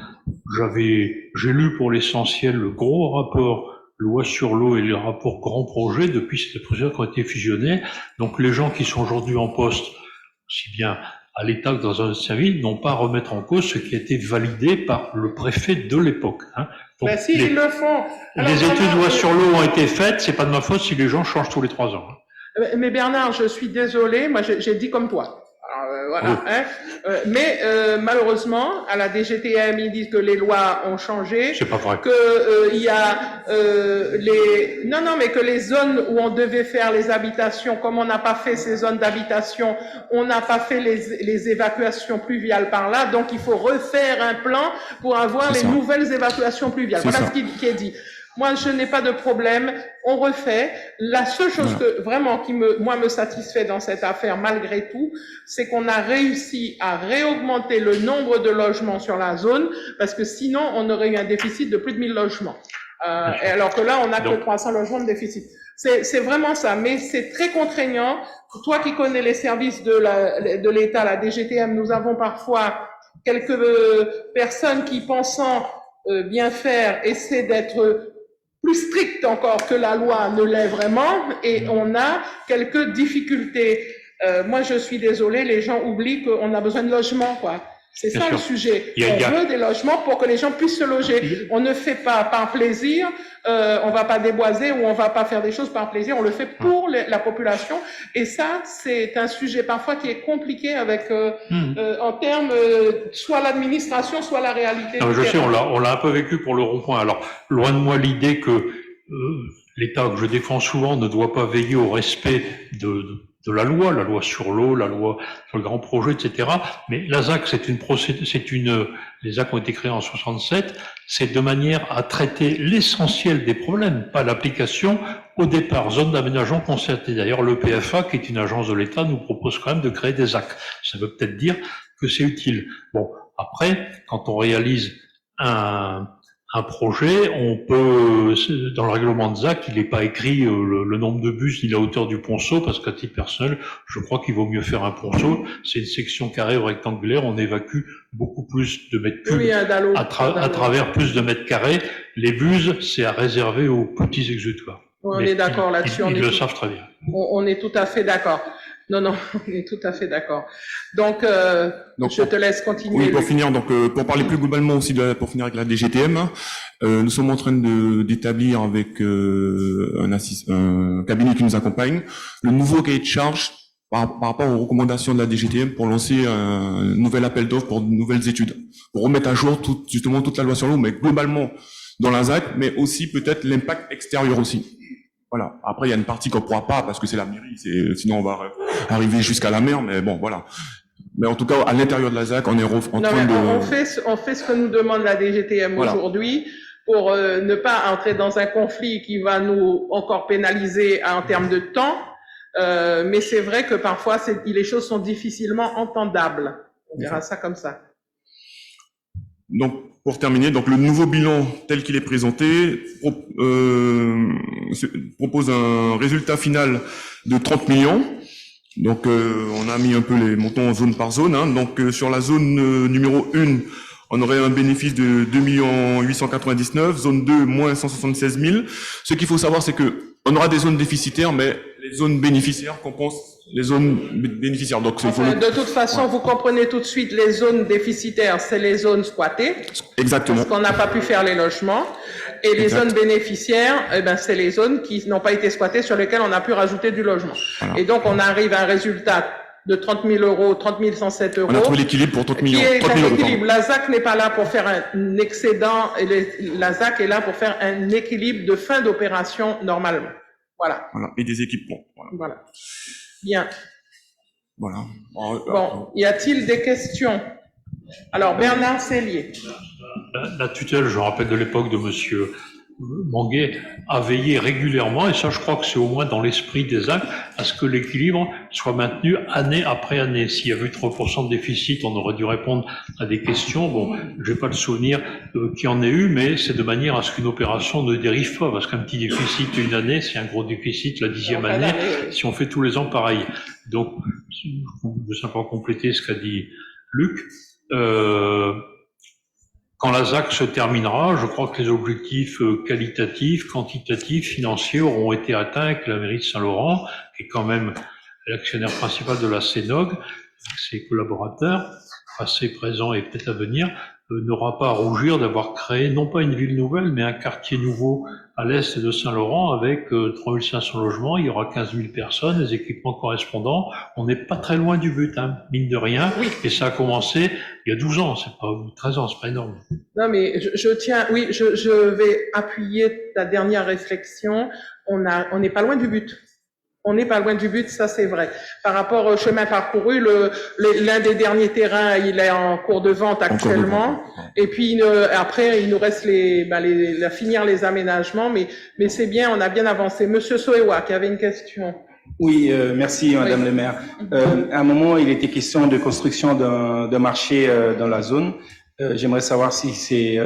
j'ai lu pour l'essentiel le gros rapport loi sur l'eau et les rapports grands projets depuis ces projets qui ont été fusionnés. Donc les gens qui sont aujourd'hui en poste, aussi bien à l'État dans un service, non pas à remettre en cause ce qui a été validé par le préfet de l'époque. Hein. Donc, Ben, si, ils le font. Alors, les études Bernard, loi sur l'eau ont été faites, c'est pas de ma faute si les gens changent tous les 3 ans. Hein. mais Bernard, je suis désolé, moi j'ai dit comme toi. Alors, voilà. Oui. Hein. Mais malheureusement, à la DGTM, ils disent que les lois ont changé, C'est pas vrai. que il y a mais que les zones où on devait faire les habitations, comme on n'a pas fait ces zones d'habitation, on n'a pas fait les évacuations pluviales par là, donc il faut refaire un plan pour avoir les nouvelles évacuations pluviales. Voilà ce qui est dit. Moi, je n'ai pas de problème. On refait. La seule chose que vraiment qui me satisfait dans cette affaire, malgré tout, c'est qu'on a réussi à réaugmenter le nombre de logements sur la zone, parce que sinon, on aurait eu un déficit de plus de 1000 logements. Et alors que là, on n'a que 300 logements de déficit. C'est vraiment ça. Mais c'est très contraignant. Toi qui connais les services de l'État, la DGTM, nous avons parfois quelques personnes qui, pensant bien faire, essaient d'être plus strict encore que la loi ne l'est vraiment, et on a quelques difficultés. Moi, je suis désolée, les gens oublient qu'on a besoin de logements, quoi. C'est ça le sujet. On veut des logements pour que les gens puissent se loger. On ne fait pas par plaisir, on va pas déboiser ou on va pas faire des choses par plaisir, on le fait pour la population. Et ça, c'est un sujet parfois qui est compliqué avec, en termes, soit l'administration, soit la réalité. Non, je sais, on l'a un peu vécu pour le rond-point. Alors, loin de moi l'idée que l'État que je défends souvent ne doit pas veiller au respect de la loi sur l'eau, la loi sur le grand projet, etc. Mais la ZAC, les ZAC ont été créés en 67, c'est de manière à traiter l'essentiel des problèmes, pas l'application. Au départ, zone d'aménagement concerté. D'ailleurs, le PFA, qui est une agence de l'État, nous propose quand même de créer des ZAC. Ça veut peut-être dire que c'est utile. Bon, après, quand on réalise un projet, on peut, dans le règlement de ZAC, il n'est pas écrit le nombre de bus ni la hauteur du ponceau, parce qu'à titre personnel, je crois qu'il vaut mieux faire un ponceau. C'est une section carrée ou rectangulaire, on évacue beaucoup plus de mètres cubes à travers plus de mètres carrés. Les buses, c'est à réserver aux petits exutoires. On est d'accord là-dessus. Ils le savent très bien. On est tout à fait d'accord. Non, on est tout à fait d'accord. Donc, je te laisse continuer. Oui, pour finir, pour parler plus globalement aussi, pour finir avec la DGTM, nous sommes en train d'établir avec un cabinet qui nous accompagne le nouveau cahier de charge par rapport aux recommandations de la DGTM pour lancer un nouvel appel d'offres pour de nouvelles études, pour remettre à jour justement toute la loi sur l'eau, mais globalement dans la ZAC, mais aussi peut-être l'impact extérieur aussi. Voilà. Après, il y a une partie qu'on pourra pas parce que c'est la mairie, sinon on va arriver jusqu'à la mer, mais bon, voilà. Mais en tout cas, à l'intérieur de la ZAC, on est en train de... On fait ce que nous demande la DGTM aujourd'hui pour ne pas entrer dans un conflit qui va nous encore pénaliser en termes de temps. Mais c'est vrai que parfois, les choses sont difficilement entendables. On verra ça comme ça. Donc, pour terminer, le nouveau bilan tel qu'il est présenté propose un résultat final de 30 millions. Donc, on a mis un peu les montants zone par zone. Hein. Donc, sur la zone numéro 1, on aurait un bénéfice de 2 899 000, zone 2, moins 176 000. Ce qu'il faut savoir, c'est que on aura des zones déficitaires, mais les zones bénéficiaires compensent les zones bénéficiaires. Donc, de toute façon, vous comprenez tout de suite, les zones déficitaires, c'est les zones squattées. Exactement. Parce qu'on n'a pas pu faire les logements. Et les zones bénéficiaires, c'est les zones qui n'ont pas été squattées, sur lesquelles on a pu rajouter du logement. Voilà. Et donc, on arrive à un résultat de 30 000 euros, 30 107 euros. On a trouvé l'équilibre pour 30 millions. Qui est un équilibre. La ZAC n'est pas là pour faire un excédent, la ZAC est là pour faire un équilibre de fin d'opération normalement. Voilà. Et des équipements. Voilà. Bien. Voilà. Bon, y a-t-il des questions? Alors, Bernard Sellier. La tutelle, je rappelle de l'époque de monsieur Manguet, a veillé régulièrement, et ça je crois que c'est au moins dans l'esprit des actes, à ce que l'équilibre soit maintenu année après année. S'il y avait eu 3% de déficit, on aurait dû répondre à des questions. Bon, j'ai pas le souvenir qu'il y en ait eu, mais c'est de manière à ce qu'une opération ne dérive pas, parce qu'un petit déficit une année, c'est un gros déficit la 10e année, si on fait tous les ans pareil. Donc, je veux simplement compléter ce qu'a dit Luc. Quand la ZAC se terminera, je crois que les objectifs qualitatifs, quantitatifs, financiers auront été atteints avec la mairie de Saint-Laurent, qui est quand même l'actionnaire principal de la CENOG. ses collaborateurs, passés, présents et peut-être à venir, n'aura pas à rougir d'avoir créé non pas une ville nouvelle, mais un quartier nouveau à l'est de Saint-Laurent avec 3500 logements, il y aura 15 000 personnes, les équipements correspondants. On n'est pas très loin du but, hein, mine de rien. Oui. Et ça a commencé il y a 12 ans, c'est pas 13 ans, c'est pas énorme. Non, mais je tiens, oui, je vais appuyer ta dernière réflexion. On n'est pas loin du but. On n'est pas loin du but, ça c'est vrai. Par rapport au chemin parcouru, l'un des derniers terrains, il est en cours de vente actuellement. Et puis après, il nous reste finir les aménagements, mais c'est bien, on a bien avancé. Monsieur Soewa, qui avait une question. Oui, merci Madame Oui. le maire. À un moment, il était question de construction d'un marché dans la zone. J'aimerais savoir si c'est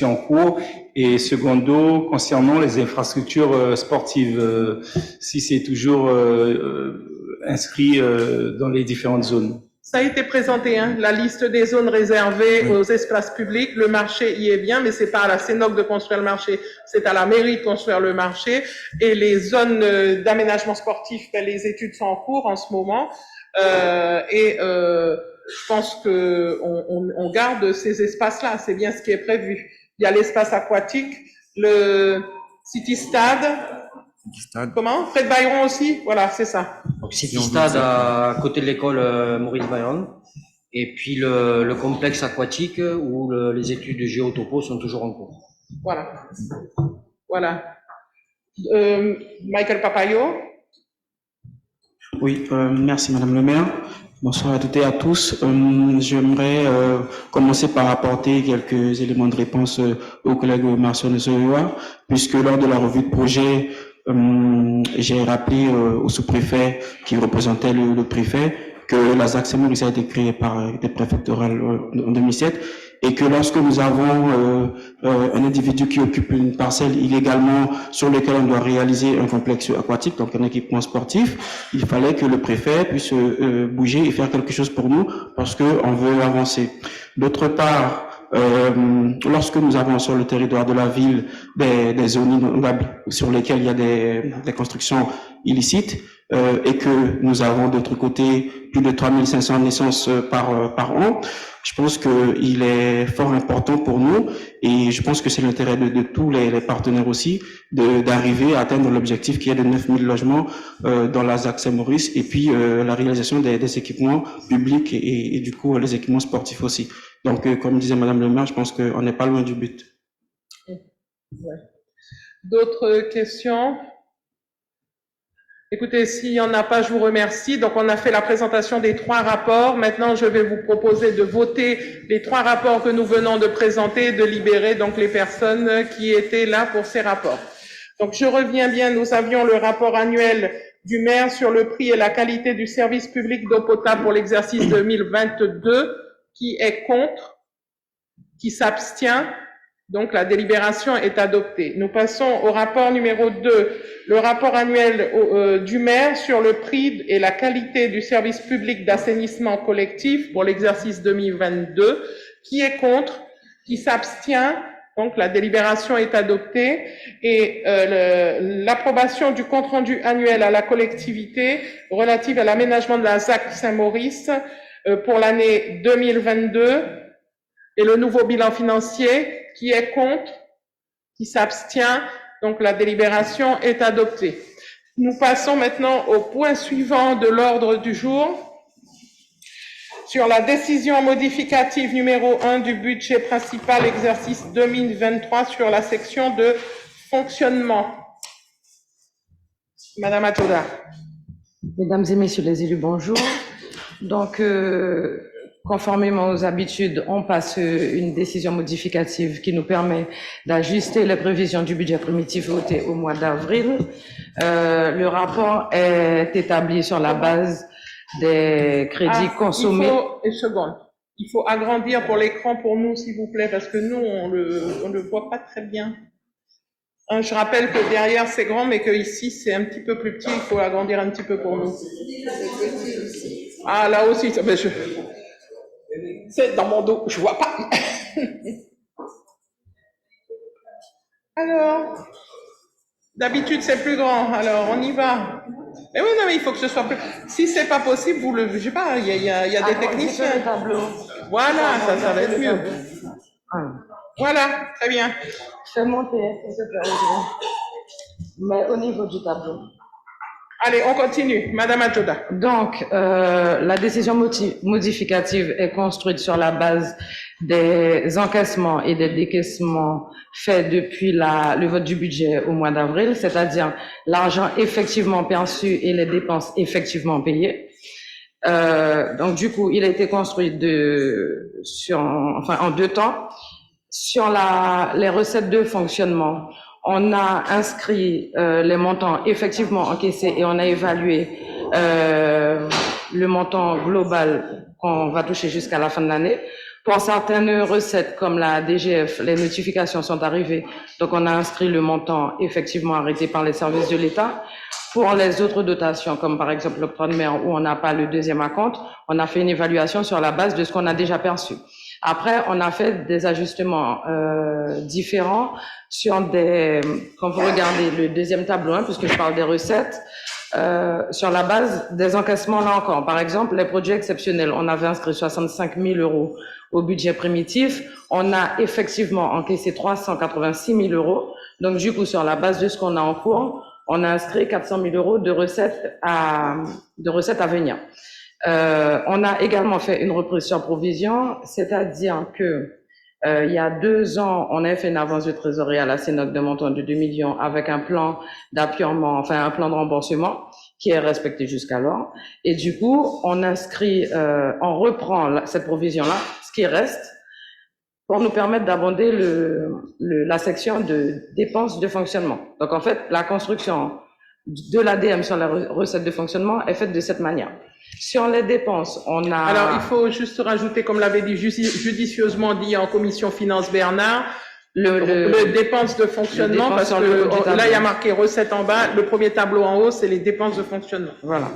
en cours. Et secondo, concernant les infrastructures sportives, si c'est toujours inscrit dans les différentes zones. Ça a été présenté, hein, la liste des zones réservées aux espaces publics. Le marché y est bien, mais c'est pas à la CENOC de construire le marché, c'est à la mairie de construire le marché. Et les zones d'aménagement sportif, les études sont en cours en ce moment. Je pense que on garde ces espaces-là. C'est bien ce qui est prévu. Il y a l'espace aquatique, le City Stade. Comment? Fred Byron aussi? Voilà, c'est ça. Donc City Stade à côté de l'école Maurice Byron. Et puis le complexe aquatique où les études de géotopo sont toujours en cours. Voilà. Voilà. Michael Papayo. Oui, merci Madame le maire. Bonsoir à toutes et à tous. J'aimerais commencer par apporter quelques éléments de réponse au collègue Marcel Soewa, puisque lors de la revue de projet, j'ai rappelé au sous-préfet qui représentait le préfet que la ZAC Saint-Maurice a été créée par des préfectorales en 2007 et que lorsque nous avons un individu qui occupe une parcelle illégalement sur laquelle on doit réaliser un complexe aquatique, donc un équipement sportif, il fallait que le préfet puisse bouger et faire quelque chose pour nous parce qu'on veut avancer. D'autre part, lorsque nous avons sur le territoire de la ville des zones inondables sur lesquelles il y a des constructions illicites et que nous avons d'autre côté plus de 3500 naissances par an, je pense qu'il est fort important pour nous et je pense que c'est l'intérêt de tous les partenaires aussi d'arriver à atteindre l'objectif qui est de 9000 logements dans la ZAC Saint-Maurice et puis la réalisation des équipements publics et du coup les équipements sportifs aussi. Donc, comme disait Madame le maire, je pense qu'on n'est pas loin du but. Ouais. D'autres questions? Écoutez, s'il n'y en a pas, je vous remercie. Donc, on a fait la présentation des 3 rapports. Maintenant, je vais vous proposer de voter les 3 rapports que nous venons de présenter et de libérer donc les personnes qui étaient là pour ces rapports. Donc, je reviens bien. Nous avions le rapport annuel du maire sur le prix et la qualité du service public d'eau potable pour l'exercice 2022. Qui est contre? Qui s'abstient? Donc, la délibération est adoptée. Nous passons au rapport numéro 2, le rapport annuel du maire sur le prix et la qualité du service public d'assainissement collectif pour l'exercice 2022. Qui est contre? Qui s'abstient? Donc, la délibération est adoptée. Et l'approbation du compte-rendu annuel à la collectivité relative à l'aménagement de la ZAC Saint-Maurice pour l'année 2022 et le nouveau bilan financier. Qui est contre? Qui s'abstient? Donc, la délibération est adoptée. Nous passons maintenant au point suivant de l'ordre du jour sur la décision modificative numéro 1 du budget principal exercice 2023 sur la section de fonctionnement. Madame Atoda. Mesdames et messieurs les élus, bonjour. Donc, conformément aux habitudes, on passe une décision modificative qui nous permet d'ajuster les prévisions du budget primitif voté au mois d'avril. Le rapport est établi sur la base des crédits consommés. Il faut agrandir pour l'écran pour nous, s'il vous plaît, parce que nous, on le voit pas très bien. Je rappelle que derrière c'est grand, mais que ici c'est un petit peu plus petit. Il faut agrandir un petit peu pour nous. Ah, là aussi, c'est dans mon dos, je vois pas. Alors, d'habitude c'est plus grand. Alors, on y va. Mais oui, non, mais il faut que ce soit plus. Si c'est pas possible, vous le, je sais pas, il y a des techniciens. Voilà, ça va être mieux. Voilà, très bien. Fais monter, s'il te plaît, mais au niveau du tableau. Allez, on continue. Madame Adjoda. Donc, la décision modificative est construite sur la base des encaissements et des décaissements faits depuis le vote du budget au mois d'avril, c'est-à-dire l'argent effectivement perçu et les dépenses effectivement payées. Donc, du coup, il a été construit en 2 temps. Sur les recettes de fonctionnement, on a inscrit les montants effectivement encaissés et on a évalué le montant global qu'on va toucher jusqu'à la fin de l'année. Pour certaines recettes comme la DGF, les notifications sont arrivées, donc on a inscrit le montant effectivement arrêté par les services de l'État. Pour les autres dotations, comme par exemple l'octroi de mer où on n'a pas le deuxième acompte, on a fait une évaluation sur la base de ce qu'on a déjà perçu. Après, on a fait des ajustements différents sur quand vous regardez le deuxième tableau, puisque je parle des recettes, sur la base des encaissements là encore. Par exemple, les produits exceptionnels, on avait inscrit 65 000 € au budget primitif. On a effectivement encaissé 386 000 €. Donc, du coup, sur la base de ce qu'on a en cours, on a inscrit 400 000 € de recettes à venir. On a également fait une reprise sur provision, c'est-à-dire que il y a 2 ans, on a fait une avance de trésorerie à la CNOC de montant de 2 millions avec un plan d'appurement, enfin un plan de remboursement qui est respecté jusqu'alors. Et du coup, on inscrit, on reprend cette provision-là, ce qui reste, pour nous permettre d'abonder la section de dépenses de fonctionnement. Donc en fait, la construction de l'ADM sur la recette de fonctionnement est faite de cette manière. Sur les dépenses, on a... Alors, il faut juste rajouter, comme l'avait dit judicieusement dit en commission finance Bernard, le dépenses de fonctionnement, parce que là, il y a marqué recettes en bas, le premier tableau en haut, c'est les dépenses de fonctionnement. Voilà.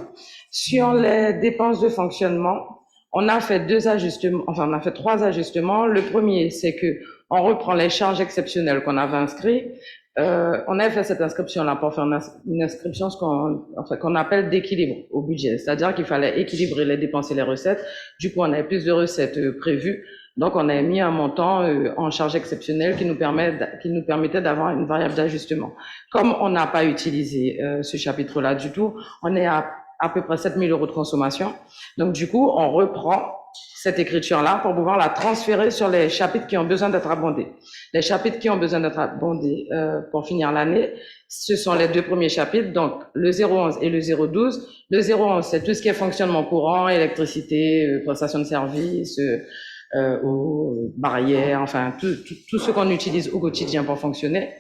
Sur les dépenses de fonctionnement, on a fait 3 ajustements. Le premier, c'est que on reprend les charges exceptionnelles qu'on avait inscrites. On a fait cette inscription-là pour faire une inscription qu'on appelle d'équilibre au budget. C'est-à-dire qu'il fallait équilibrer les dépenses et les recettes. Du coup, on avait plus de recettes prévues. Donc, on a mis un montant en charge exceptionnelle qui nous permettait d'avoir une variable d'ajustement. Comme on n'a pas utilisé ce chapitre-là du tout, on est à peu près 7 000 € de consommation. Donc, du coup, on reprend cette écriture-là pour pouvoir la transférer sur les chapitres qui ont besoin d'être abondés. Les chapitres qui ont besoin d'être abondés pour finir l'année, ce sont les 2 premiers chapitres, donc le 011 et le 012. Le 011, c'est tout ce qui est fonctionnement courant, électricité, prestation de services, eau, barrières, enfin tout ce qu'on utilise au quotidien pour fonctionner.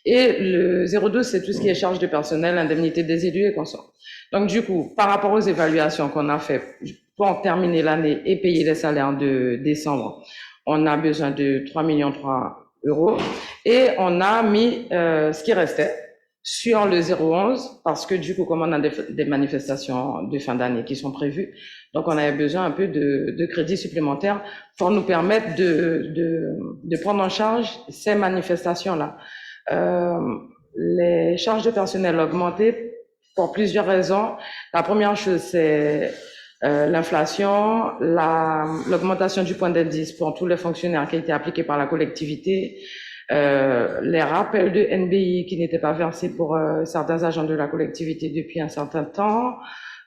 Et le 012, c'est tout ce qui est charge de personnel, indemnité des élus et consorts. Donc du coup, par rapport aux évaluations qu'on a fait pour terminer l'année et payer les salaires de décembre, on a besoin de 3,3 millions € et on a mis ce qui restait sur le 011 parce que du coup, comme on a des manifestations de fin d'année qui sont prévues, donc on avait besoin un peu de crédits supplémentaires pour nous permettre de prendre en charge ces manifestations-là. Les charges de personnel ont augmenté pour plusieurs raisons. La première chose, c'est l'inflation, l'augmentation du point d'indice pour tous les fonctionnaires qui a été appliquée par la collectivité, les rappels de NBI qui n'étaient pas versés pour certains agents de la collectivité depuis un certain temps.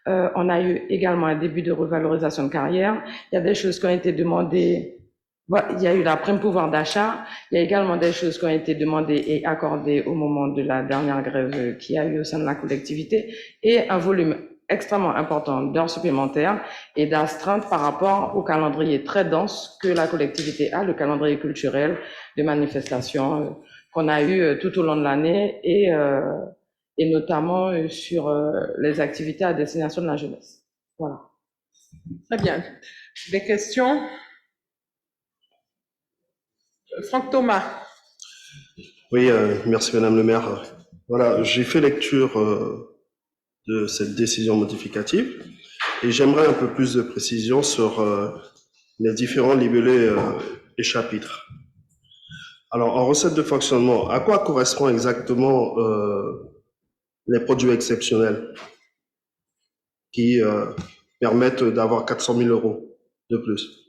On a eu également un début de revalorisation de carrière. Il y a des choses qui ont été demandées. Il y a eu la prime pouvoir d'achat. Il y a également des choses qui ont été demandées et accordées au moment de la dernière grève qu'il y a eu au sein de la collectivité et un volume extrêmement important d'heures supplémentaires et d'astreintes par rapport au calendrier très dense que la collectivité a, le calendrier culturel de manifestations qu'on a eu tout au long de l'année et notamment sur les activités à destination de la jeunesse. Voilà. Très bien. Des questions? Franck Thomas. Oui, merci Madame le maire. Voilà, j'ai fait lecture de cette décision modificative et j'aimerais un peu plus de précision sur les différents libellés et chapitres. Alors, en recette de fonctionnement, à quoi correspond exactement les produits exceptionnels? qui permettent d'avoir 400 000 euros de plus.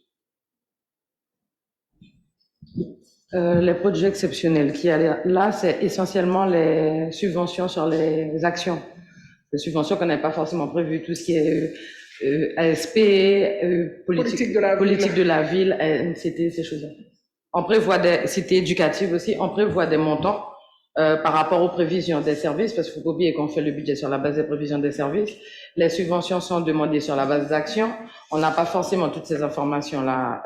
Les produits exceptionnels qui allaient là, c'est essentiellement les subventions sur les actions. Les subventions qu'on n'avait pas forcément prévues, tout ce qui est ASP, politique de la ville, MCT, ces choses-là. On prévoit des cités éducatives aussi, on prévoit des montants par rapport aux prévisions des services, parce qu'il faut pas oublier qu'on fait le budget sur la base des prévisions des services. Les subventions sont demandées sur la base d'actions. On n'a pas forcément toutes ces informations-là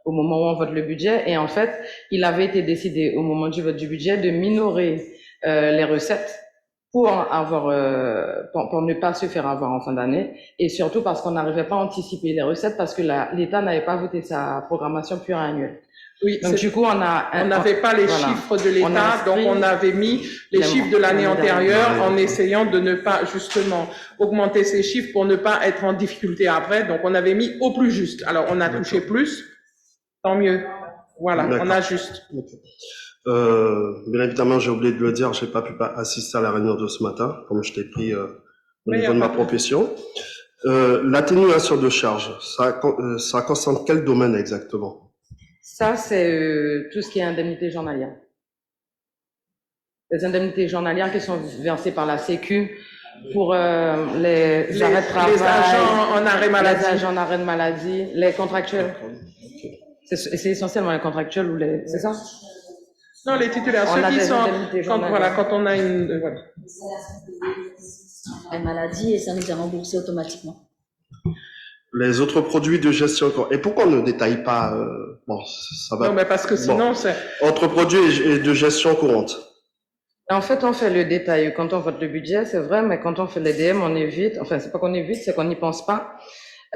au moment où on vote le budget. Et en fait, il avait été décidé au moment du vote du budget de minorer les recettes pour ne pas se faire avoir en fin d'année, et surtout parce qu'on n'arrivait pas à anticiper les recettes parce que l'État n'avait pas voté sa programmation pluriannuelle. Oui, donc du coup, on n'avait pas les chiffres de l'État, donc on avait mis les chiffres de l'année antérieure en essayant de ne pas justement augmenter ces chiffres pour ne pas être en difficulté après. Donc on avait mis au plus juste. Alors on a touché plus, tant mieux. Voilà, on a juste. Bien évidemment, j'ai oublié de le dire, j'ai pas pu assister à la réunion de ce matin, comme je t'ai pris au niveau de ma profession. L'atténuation de charges, ça concerne quel domaine exactement? Ça, c'est tout ce qui est indemnité journalière. Les indemnités journalières qui sont versées par la Sécu pour les arrêts de travail, les agents en arrêt maladie. Les agents en arrêt de maladie, les contractuels. C'est essentiellement les contractuels ou les... C'est ça? Non, les titulaires, ceux qui sont... Quand on a une... voilà. La maladie, et ça nous est remboursé automatiquement. Les autres produits de gestion. Et pourquoi on ne détaille pas bon, ça va. Non, mais parce que sinon, c'est... Autres produits de gestion courante. En fait, on fait le détail quand on vote le budget, c'est vrai, mais quand on fait les DM, on évite. Enfin, c'est pas qu'on évite, c'est qu'on n'y pense pas. Je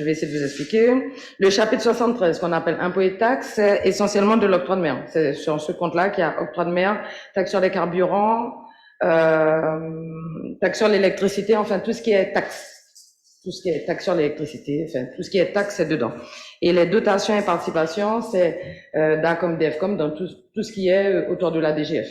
vais essayer de vous expliquer. Le chapitre 73, qu'on appelle impôts et taxes, c'est essentiellement de l'octroi de mer. C'est sur ce compte-là qu'il y a octroi de mer, taxe sur les carburants, taxe sur l'électricité, enfin tout ce qui est taxe. Tout ce qui est taxe sur l'électricité, enfin tout ce qui est taxe, c'est dedans. Et les dotations et participations, c'est DACOM, DEFCOM, dans tout ce qui est autour de la DGF.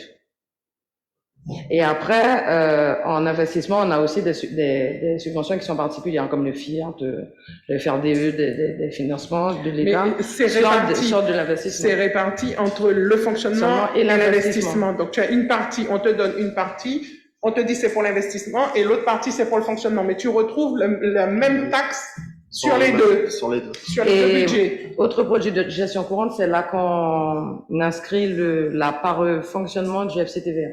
Et après, en investissement, on a aussi des subventions qui sont particulières, comme le FIRT, le FRDE, des financements de l'État, c'est réparti entre le fonctionnement et l'investissement. Donc tu as une partie, on te donne une partie, on te dit c'est pour l'investissement, et l'autre partie c'est pour le fonctionnement. Mais tu retrouves la même taxe sur les deux. Sur les deux budgets. Autre produit de gestion courante, c'est là qu'on inscrit la part fonctionnement du FCTVA.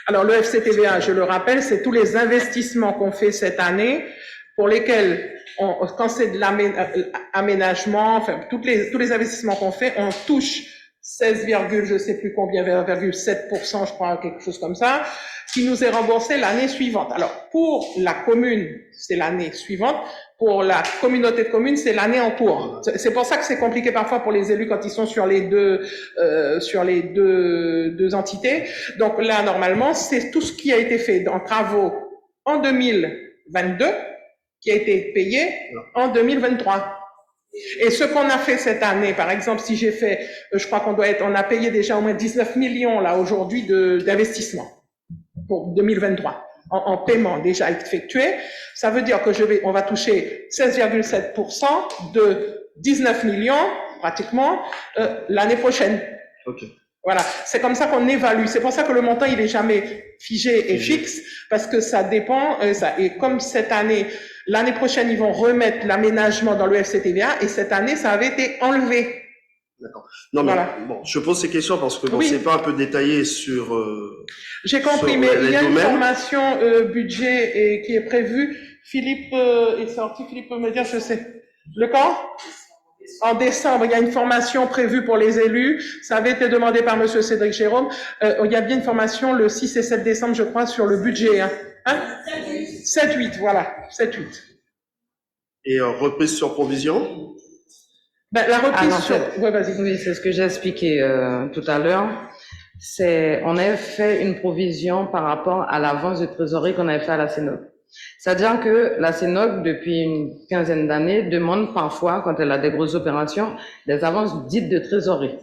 Alors le FCTVA, je le rappelle, c'est tous les investissements qu'on fait cette année pour lesquels, quand c'est de l'aménagement, enfin tous les investissements qu'on fait, on touche 16, je sais plus combien, 7%, je crois, quelque chose comme ça, qui nous est remboursé l'année suivante. Alors pour la commune, c'est l'année suivante. Pour la communauté de communes, c'est l'année en cours. C'est pour ça que c'est compliqué parfois pour les élus quand ils sont sur les deux entités. Donc là, normalement, c'est tout ce qui a été fait en travaux en 2022 qui a été payé en 2023. Et ce qu'on a fait cette année, par exemple, si j'ai fait, je crois on a payé déjà au moins 19 millions là aujourd'hui d'investissement pour 2023. En paiement déjà effectué, ça veut dire que on va toucher 16,7% de 19 millions, pratiquement, l'année prochaine. Okay. Voilà. C'est comme ça qu'on évalue. C'est pour ça que le montant, il est jamais figé et fixe, parce que ça dépend, et comme cette année, l'année prochaine, ils vont remettre l'aménagement dans le FCTVA, et cette année, ça avait été enlevé. D'accord. Non, mais bon, je pose ces questions parce que bon, c'est pas un peu détaillé sur. J'ai compris, mais il y a une formation budget qui est prévue. Philippe est sorti. Philippe peut me dire, je sais. Le quand? En décembre, il y a une formation prévue pour les élus. Ça avait été demandé par Monsieur Cédric Jérôme. Il y a bien une formation le 6 et 7 décembre, je crois, sur le budget. 7-8, voilà. 7-8. Et reprise sur provision? La reprise oui, c'est ce que j'ai expliqué tout à l'heure. On avait fait une provision par rapport à l'avance de trésorerie qu'on avait fait à la CENOC. C'est-à-dire que la CENOC, depuis une quinzaine d'années, demande parfois, quand elle a des grosses opérations, des avances dites de trésorerie.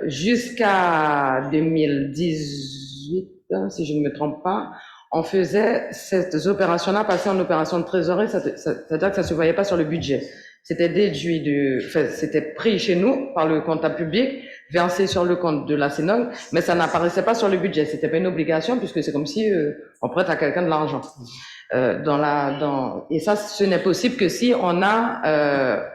Jusqu'à 2018, si je ne me trompe pas, on faisait ces opérations-là passer en opération de trésorerie, c'est-à-dire que ça se voyait pas sur le budget. C'était déduit c'était pris chez nous par le comptable public, versé sur le compte de la CENOG, mais ça n'apparaissait pas sur le budget. C'était pas une obligation puisque c'est comme si on prête à quelqu'un de l'argent. Et ça, ce n'est possible que si on a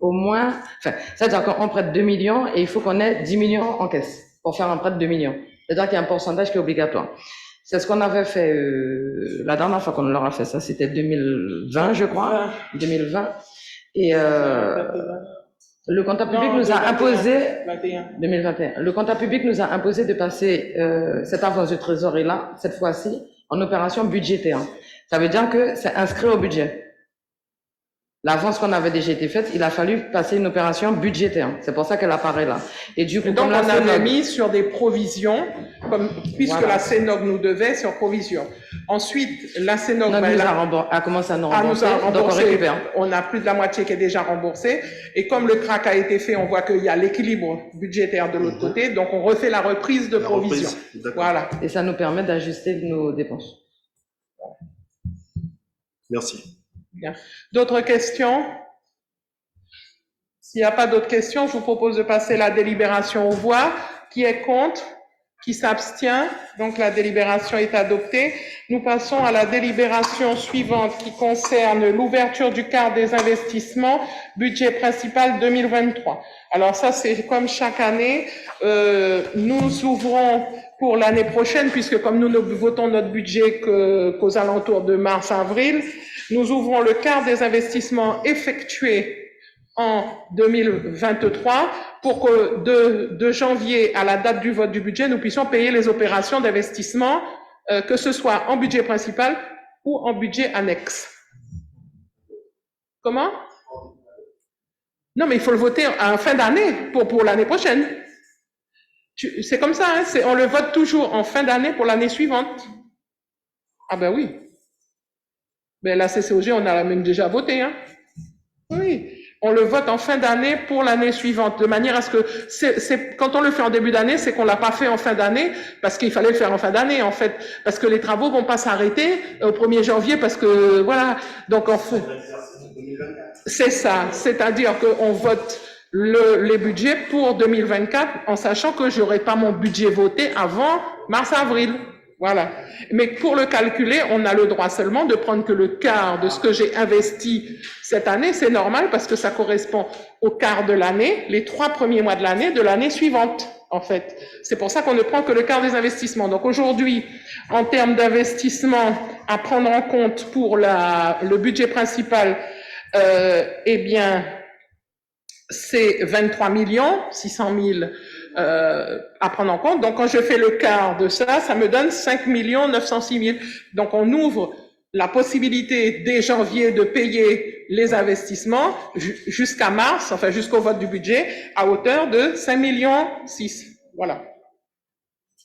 au moins, c'est-à-dire qu'on prête 2 millions et il faut qu'on ait 10 millions en caisse pour faire un prêt de 2 millions. C'est-à-dire qu'il y a un pourcentage qui est obligatoire. C'est ce qu'on avait fait la dernière fois qu'on leur a fait ça, c'était 2020, je crois, 2020. Et le comptable public nous a imposé 2021. Le comptable public nous a imposé de passer cette avance de trésorerie-là, cette fois-ci, en opération budgétaire. Ça veut dire que c'est inscrit au budget. L'avance qu'on avait déjà été faite, il a fallu passer une opération budgétaire. C'est pour ça qu'elle apparaît là. Et du coup, donc on avait mis sur des provisions, puisque la CENOG nous devait sur provision. Ensuite, la CENOG a commencé à nous rembourser, donc on récupère. On a plus de la moitié qui est déjà remboursée. Et comme le CRAC a été fait, on voit qu'il y a l'équilibre budgétaire de l'autre côté, donc on refait la reprise de provision. Voilà. Et ça nous permet d'ajuster nos dépenses. Merci. Bien. D'autres questions? S'il n'y a pas d'autres questions, je vous propose de passer la délibération aux voix. Qui est contre? Qui s'abstient? Donc la délibération est adoptée. Nous passons à la délibération suivante qui concerne l'ouverture du quart des investissements, budget principal 2023. Alors ça, c'est comme chaque année, nous ouvrons pour l'année prochaine, puisque comme nous ne votons notre budget qu'aux alentours de mars-avril, nous ouvrons le quart des investissements effectués en 2023 pour que de janvier à la date du vote du budget, nous puissions payer les opérations d'investissement, que ce soit en budget principal ou en budget annexe. Comment? Non, mais il faut le voter en fin d'année pour l'année prochaine. C'est comme ça, hein, on le vote toujours en fin d'année pour l'année suivante. Ah ben oui. Mais la CCOG, on a même déjà voté, hein. Oui. On le vote en fin d'année pour l'année suivante, de manière à ce que quand on le fait en début d'année, c'est qu'on l'a pas fait en fin d'année, parce qu'il fallait le faire en fin d'année, en fait, parce que les travaux vont pas s'arrêter au 1er janvier, parce que, voilà. Donc, en fait, c'est ça. C'est-à-dire qu'on vote les budgets pour 2024, en sachant que j'aurai pas mon budget voté avant mars-avril. Voilà. Mais pour le calculer, on a le droit seulement de prendre que le quart de ce que j'ai investi cette année. C'est normal parce que ça correspond au quart de l'année, les 3 premiers mois de l'année suivante, en fait. C'est pour ça qu'on ne prend que le quart des investissements. Donc aujourd'hui, en termes d'investissement à prendre en compte pour le budget principal, eh bien, c'est 23 600 000 à prendre en compte. Donc, quand je fais le quart de ça, ça me donne 5 906 000. Donc, on ouvre la possibilité dès janvier de payer les investissements jusqu'à mars, enfin jusqu'au vote du budget, à hauteur de 5 millions 6. Voilà.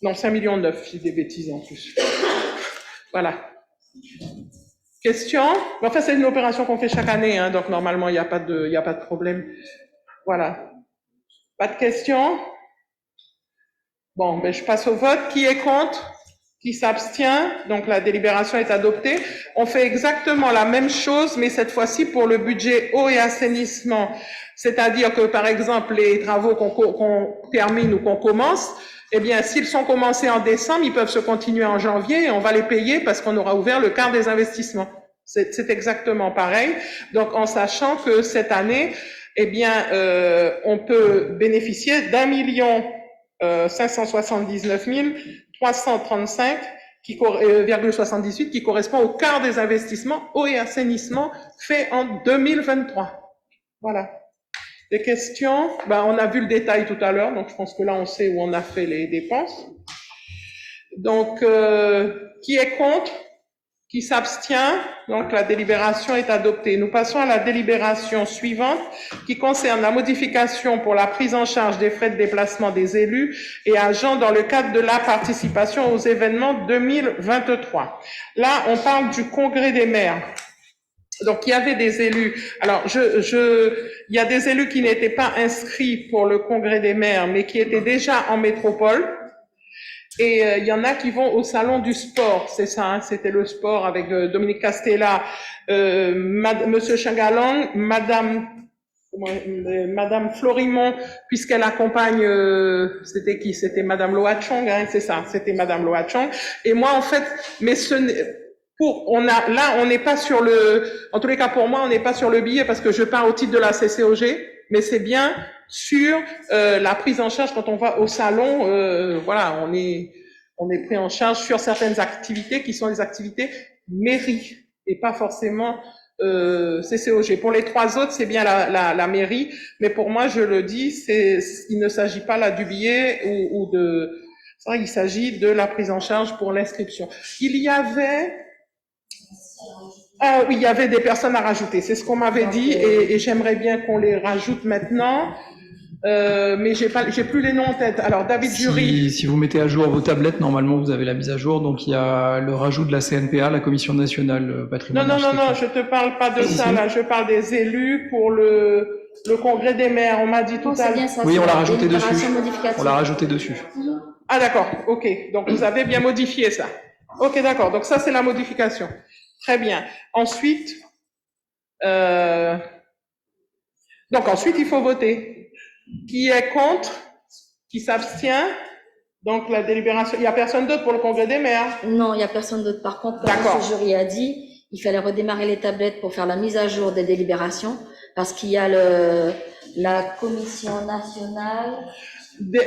Non, 5 millions 9, je dis des bêtises en plus. Voilà. Question? Enfin, c'est une opération qu'on fait chaque année, hein, donc normalement, il n'y a pas de problème. Voilà. Pas de questions? Bon, ben, je passe au vote. Qui est contre? Qui s'abstient? Donc, la délibération est adoptée. On fait exactement la même chose, mais cette fois-ci pour le budget eau et assainissement. C'est-à-dire que, par exemple, les travaux qu'on termine ou qu'on commence, eh bien, s'ils sont commencés en décembre, ils peuvent se continuer en janvier et on va les payer parce qu'on aura ouvert le quart des investissements. C'est exactement pareil. Donc, en sachant que cette année, eh bien, on peut bénéficier d'1 579 335,78 qui correspond au quart des investissements eau et assainissement fait en 2023. Voilà. Des questions? Ben, on a vu le détail tout à l'heure, donc je pense que là, on sait où on a fait les dépenses. Donc, qui est contre? Qui s'abstient? Donc, la délibération est adoptée. Nous passons à la délibération suivante qui concerne la modification pour la prise en charge des frais de déplacement des élus et agents dans le cadre de la participation aux événements 2023. Là, on parle du congrès des maires. Donc, il y avait des élus. Alors, il y a des élus qui n'étaient pas inscrits pour le congrès des maires, mais qui étaient déjà en métropole. Et il y en a qui vont au salon du sport, c'est ça, hein, c'était le sport avec Dominique Castella, Monsieur Changalang, Madame Florimont, puisqu'elle accompagne, c'était qui? C'était Madame Loachong, hein, c'est ça, c'était Madame Loachong. Et moi, en fait, mais là, on n'est pas sur en tous les cas pour moi, on n'est pas sur le billet parce que je pars au titre de la CCOG, mais c'est bien sur la prise en charge quand on va au salon. Voilà, on est pris en charge sur certaines activités qui sont des activités mairie et pas forcément CCOG. Pour les 3 autres, c'est bien la mairie, mais pour moi, je le dis, il ne s'agit pas là du billet ou de. C'est vrai, il s'agit de la prise en charge pour l'inscription. Il y avait oui, il y avait des personnes à rajouter. C'est ce qu'on m'avait dit et j'aimerais bien qu'on les rajoute maintenant. Mais j'ai plus les noms en tête. Alors, David Jury. Si vous mettez à jour vos tablettes, normalement, vous avez la mise à jour. Donc, il y a le rajout de la CNPA, la Commission nationale patrimoine. Non, je te parle pas de ça, là. Je parle des élus pour le congrès des maires. On m'a dit tout à l'heure. Oui, on l'a rajouté dessus. On l'a rajouté dessus. Ah, d'accord. OK. Donc, vous avez bien modifié ça. OK, d'accord. Donc, ça, c'est la modification. Très bien. Ensuite, il faut voter. Qui est contre? Qui s'abstient? Donc, la délibération, il n'y a personne d'autre pour le congrès des maires? Non, il n'y a personne d'autre. Par contre, comme M. Jury a dit, il fallait redémarrer les tablettes pour faire la mise à jour des délibérations, parce qu'il y a la commission nationale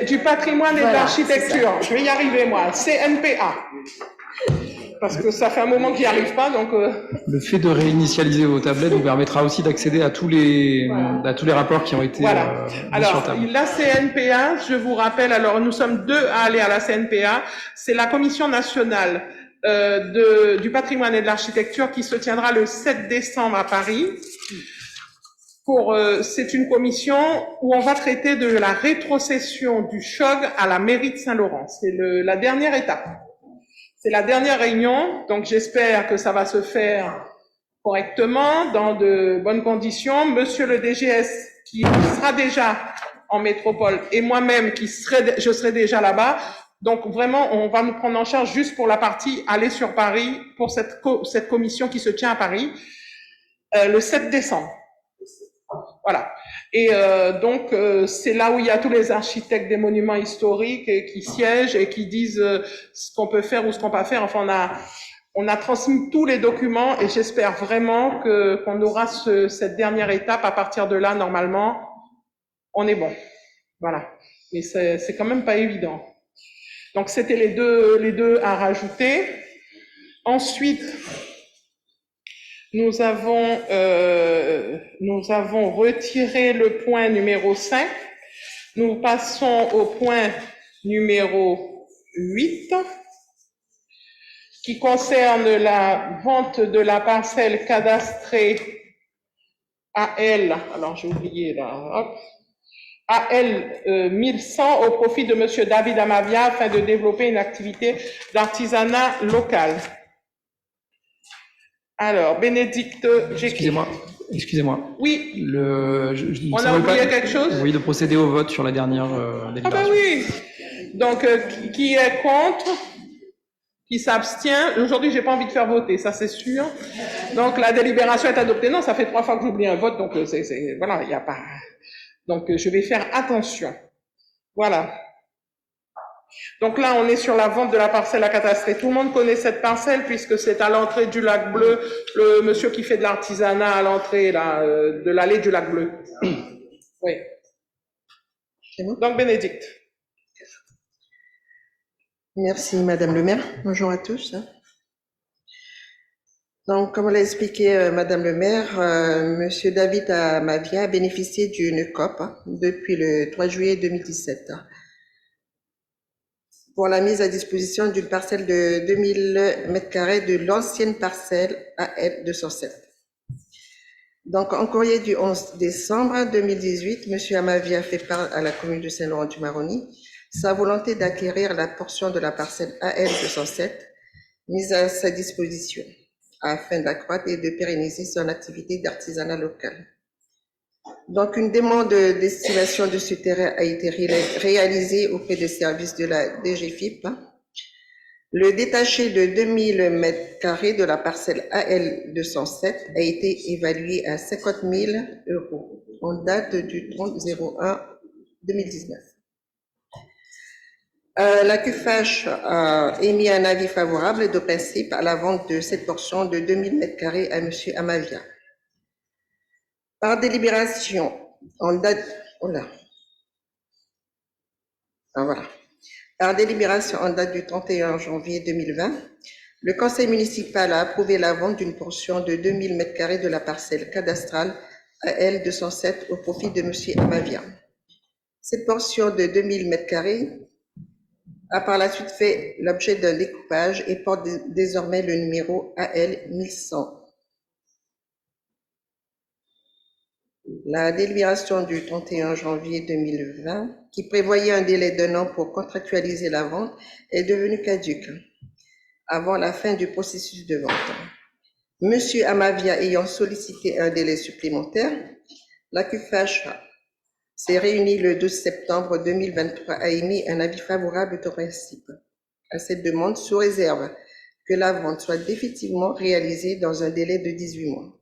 du patrimoine et de l'architecture. Je vais y arriver, moi. CNPA. Parce que ça fait un moment qu'il n'y arrive pas, donc. Le fait de réinitialiser vos tablettes vous permettra aussi d'accéder à tous les rapports qui ont été mis sur table. La CNPA, je vous rappelle, alors nous sommes 2 à aller à la CNPA. C'est la commission nationale du patrimoine et de l'architecture qui se tiendra le 7 décembre à Paris. C'est une commission où on va traiter de la rétrocession du CHOG à la mairie de Saint-Laurent. C'est la dernière étape. C'est la dernière réunion, donc j'espère que ça va se faire correctement, dans de bonnes conditions. Monsieur le DGS, qui sera déjà en métropole, et moi-même, je serai déjà là-bas. Donc vraiment, on va nous prendre en charge juste pour la partie aller sur Paris, pour cette commission qui se tient à Paris, le 7 décembre. Voilà. Et donc, c'est là où il y a tous les architectes des monuments historiques qui siègent et qui disent ce qu'on peut faire ou ce qu'on peut pas faire. Enfin, on a transmis tous les documents et j'espère vraiment qu'on aura cette dernière étape. À partir de là, normalement, on est bon. Voilà. Mais c'est quand même pas évident. Donc, c'était les deux à rajouter. Ensuite, nous avons retiré le point numéro 5. Nous passons au point numéro 8, qui concerne la vente de la parcelle cadastrée AL, alors j'ai oublié là, hop, AL 1100 au profit de Monsieur David Amavia afin de développer une activité d'artisanat local. Alors, Bénédicte, Excusez-moi. Oui. On a oublié quelque chose? Oui, de procéder au vote sur la dernière délibération. Ah ben oui. Donc, qui est contre? Qui s'abstient? Aujourd'hui, j'ai pas envie de faire voter, ça c'est sûr. Donc, la délibération est adoptée. Non, ça fait 3 fois que j'oublie un vote, donc voilà, il n'y a pas. Donc, je vais faire attention. Voilà. Donc là, on est sur la vente de la parcelle à catastrer. Tout le monde connaît cette parcelle puisque c'est à l'entrée du lac Bleu, le monsieur qui fait de l'artisanat à l'entrée de l'allée du lac Bleu. Oui. Donc, Bénédicte. Merci, Madame le maire. Bonjour à tous. Donc, comme l'a expliqué Madame le maire, Monsieur David Amavia a bénéficié d'une COP depuis le 3 juillet 2017 pour la mise à disposition d'une parcelle de 2000 m² de l'ancienne parcelle AL 207. Donc, en courrier du 11 décembre 2018, Monsieur Amavia fait part à la commune de Saint-Laurent-du-Maroni sa volonté d'acquérir la portion de la parcelle AL 207 mise à sa disposition afin d'accroître et de pérenniser son activité d'artisanat local. Donc, une demande d'estimation de ce terrain a été réalisée auprès des services de la DGFIP Le détaché de 2000 mètres carrés de la parcelle AL 207 a été évalué à 50 000 euros en date du 30/01/2019. La CUFACH a émis un avis favorable de principe à la vente de cette portion de 2000 mètres carrés à M. Amavia. Par délibération en date... Par délibération en date du 31 janvier 2020, le Conseil municipal a approuvé la vente d'une portion de 2000 mètres carrés de la parcelle cadastrale AL 207 au profit de M. Amavia. Cette portion de 2000 mètres carrés a par la suite fait l'objet d'un découpage et porte désormais le numéro AL 1100. La délibération du 31 janvier 2020, qui prévoyait un délai d'1 an pour contractualiser la vente, est devenue caduque avant la fin du processus de vente. Monsieur Amavia ayant sollicité un délai supplémentaire, la CUFACH s'est réunie le 12 septembre 2023 a émis un avis favorable de principe à cette demande sous réserve que la vente soit définitivement réalisée dans un délai de 18 mois.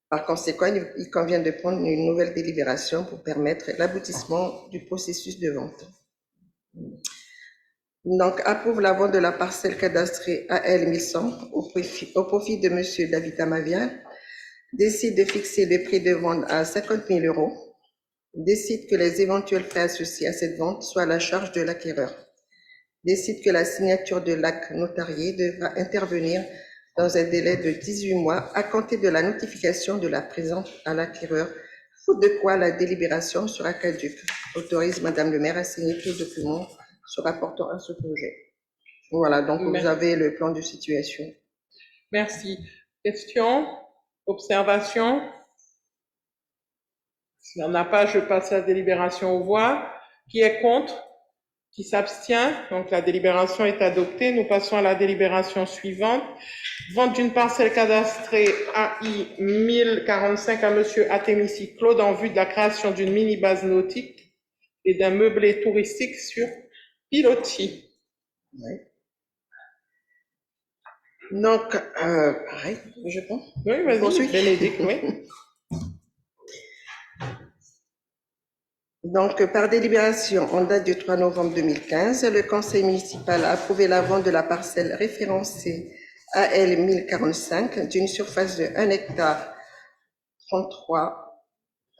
Par conséquent, il convient de prendre une nouvelle délibération pour permettre l'aboutissement du processus de vente. Donc, approuve la vente de la parcelle cadastrée AL 1100 au profit de M. David Amavia, décide de fixer le prix de vente à 50 000 euros, décide que les éventuels frais associés à cette vente soient à la charge de l'acquéreur, décide que la signature de l'acte notarié devra intervenir dans un délai de 18 mois à compter de la notification de la présente à l'acquéreur, faute de quoi la délibération sera caduque. Autorise Madame le maire à signer tout document se rapportant à ce projet. Voilà, donc vous avez le plan de situation. Merci. Questions? Observations? S'il n'y en a pas, je passe la délibération aux voix. Qui est contre? Qui s'abstient? Donc la délibération est adoptée. Nous passons à la délibération suivante. Vente d'une parcelle cadastrée AI 1045 à Monsieur Atemissi Claude en vue de la création d'une mini-base nautique et d'un meublé touristique sur pilotis. Oui. Donc, pareil, je pense. Oui, vas-y, Bénédicte, oui. Donc, par délibération en date du 3 novembre 2015, le Conseil municipal a approuvé la vente de la parcelle référencée AL 1045 d'une surface de 1 hectare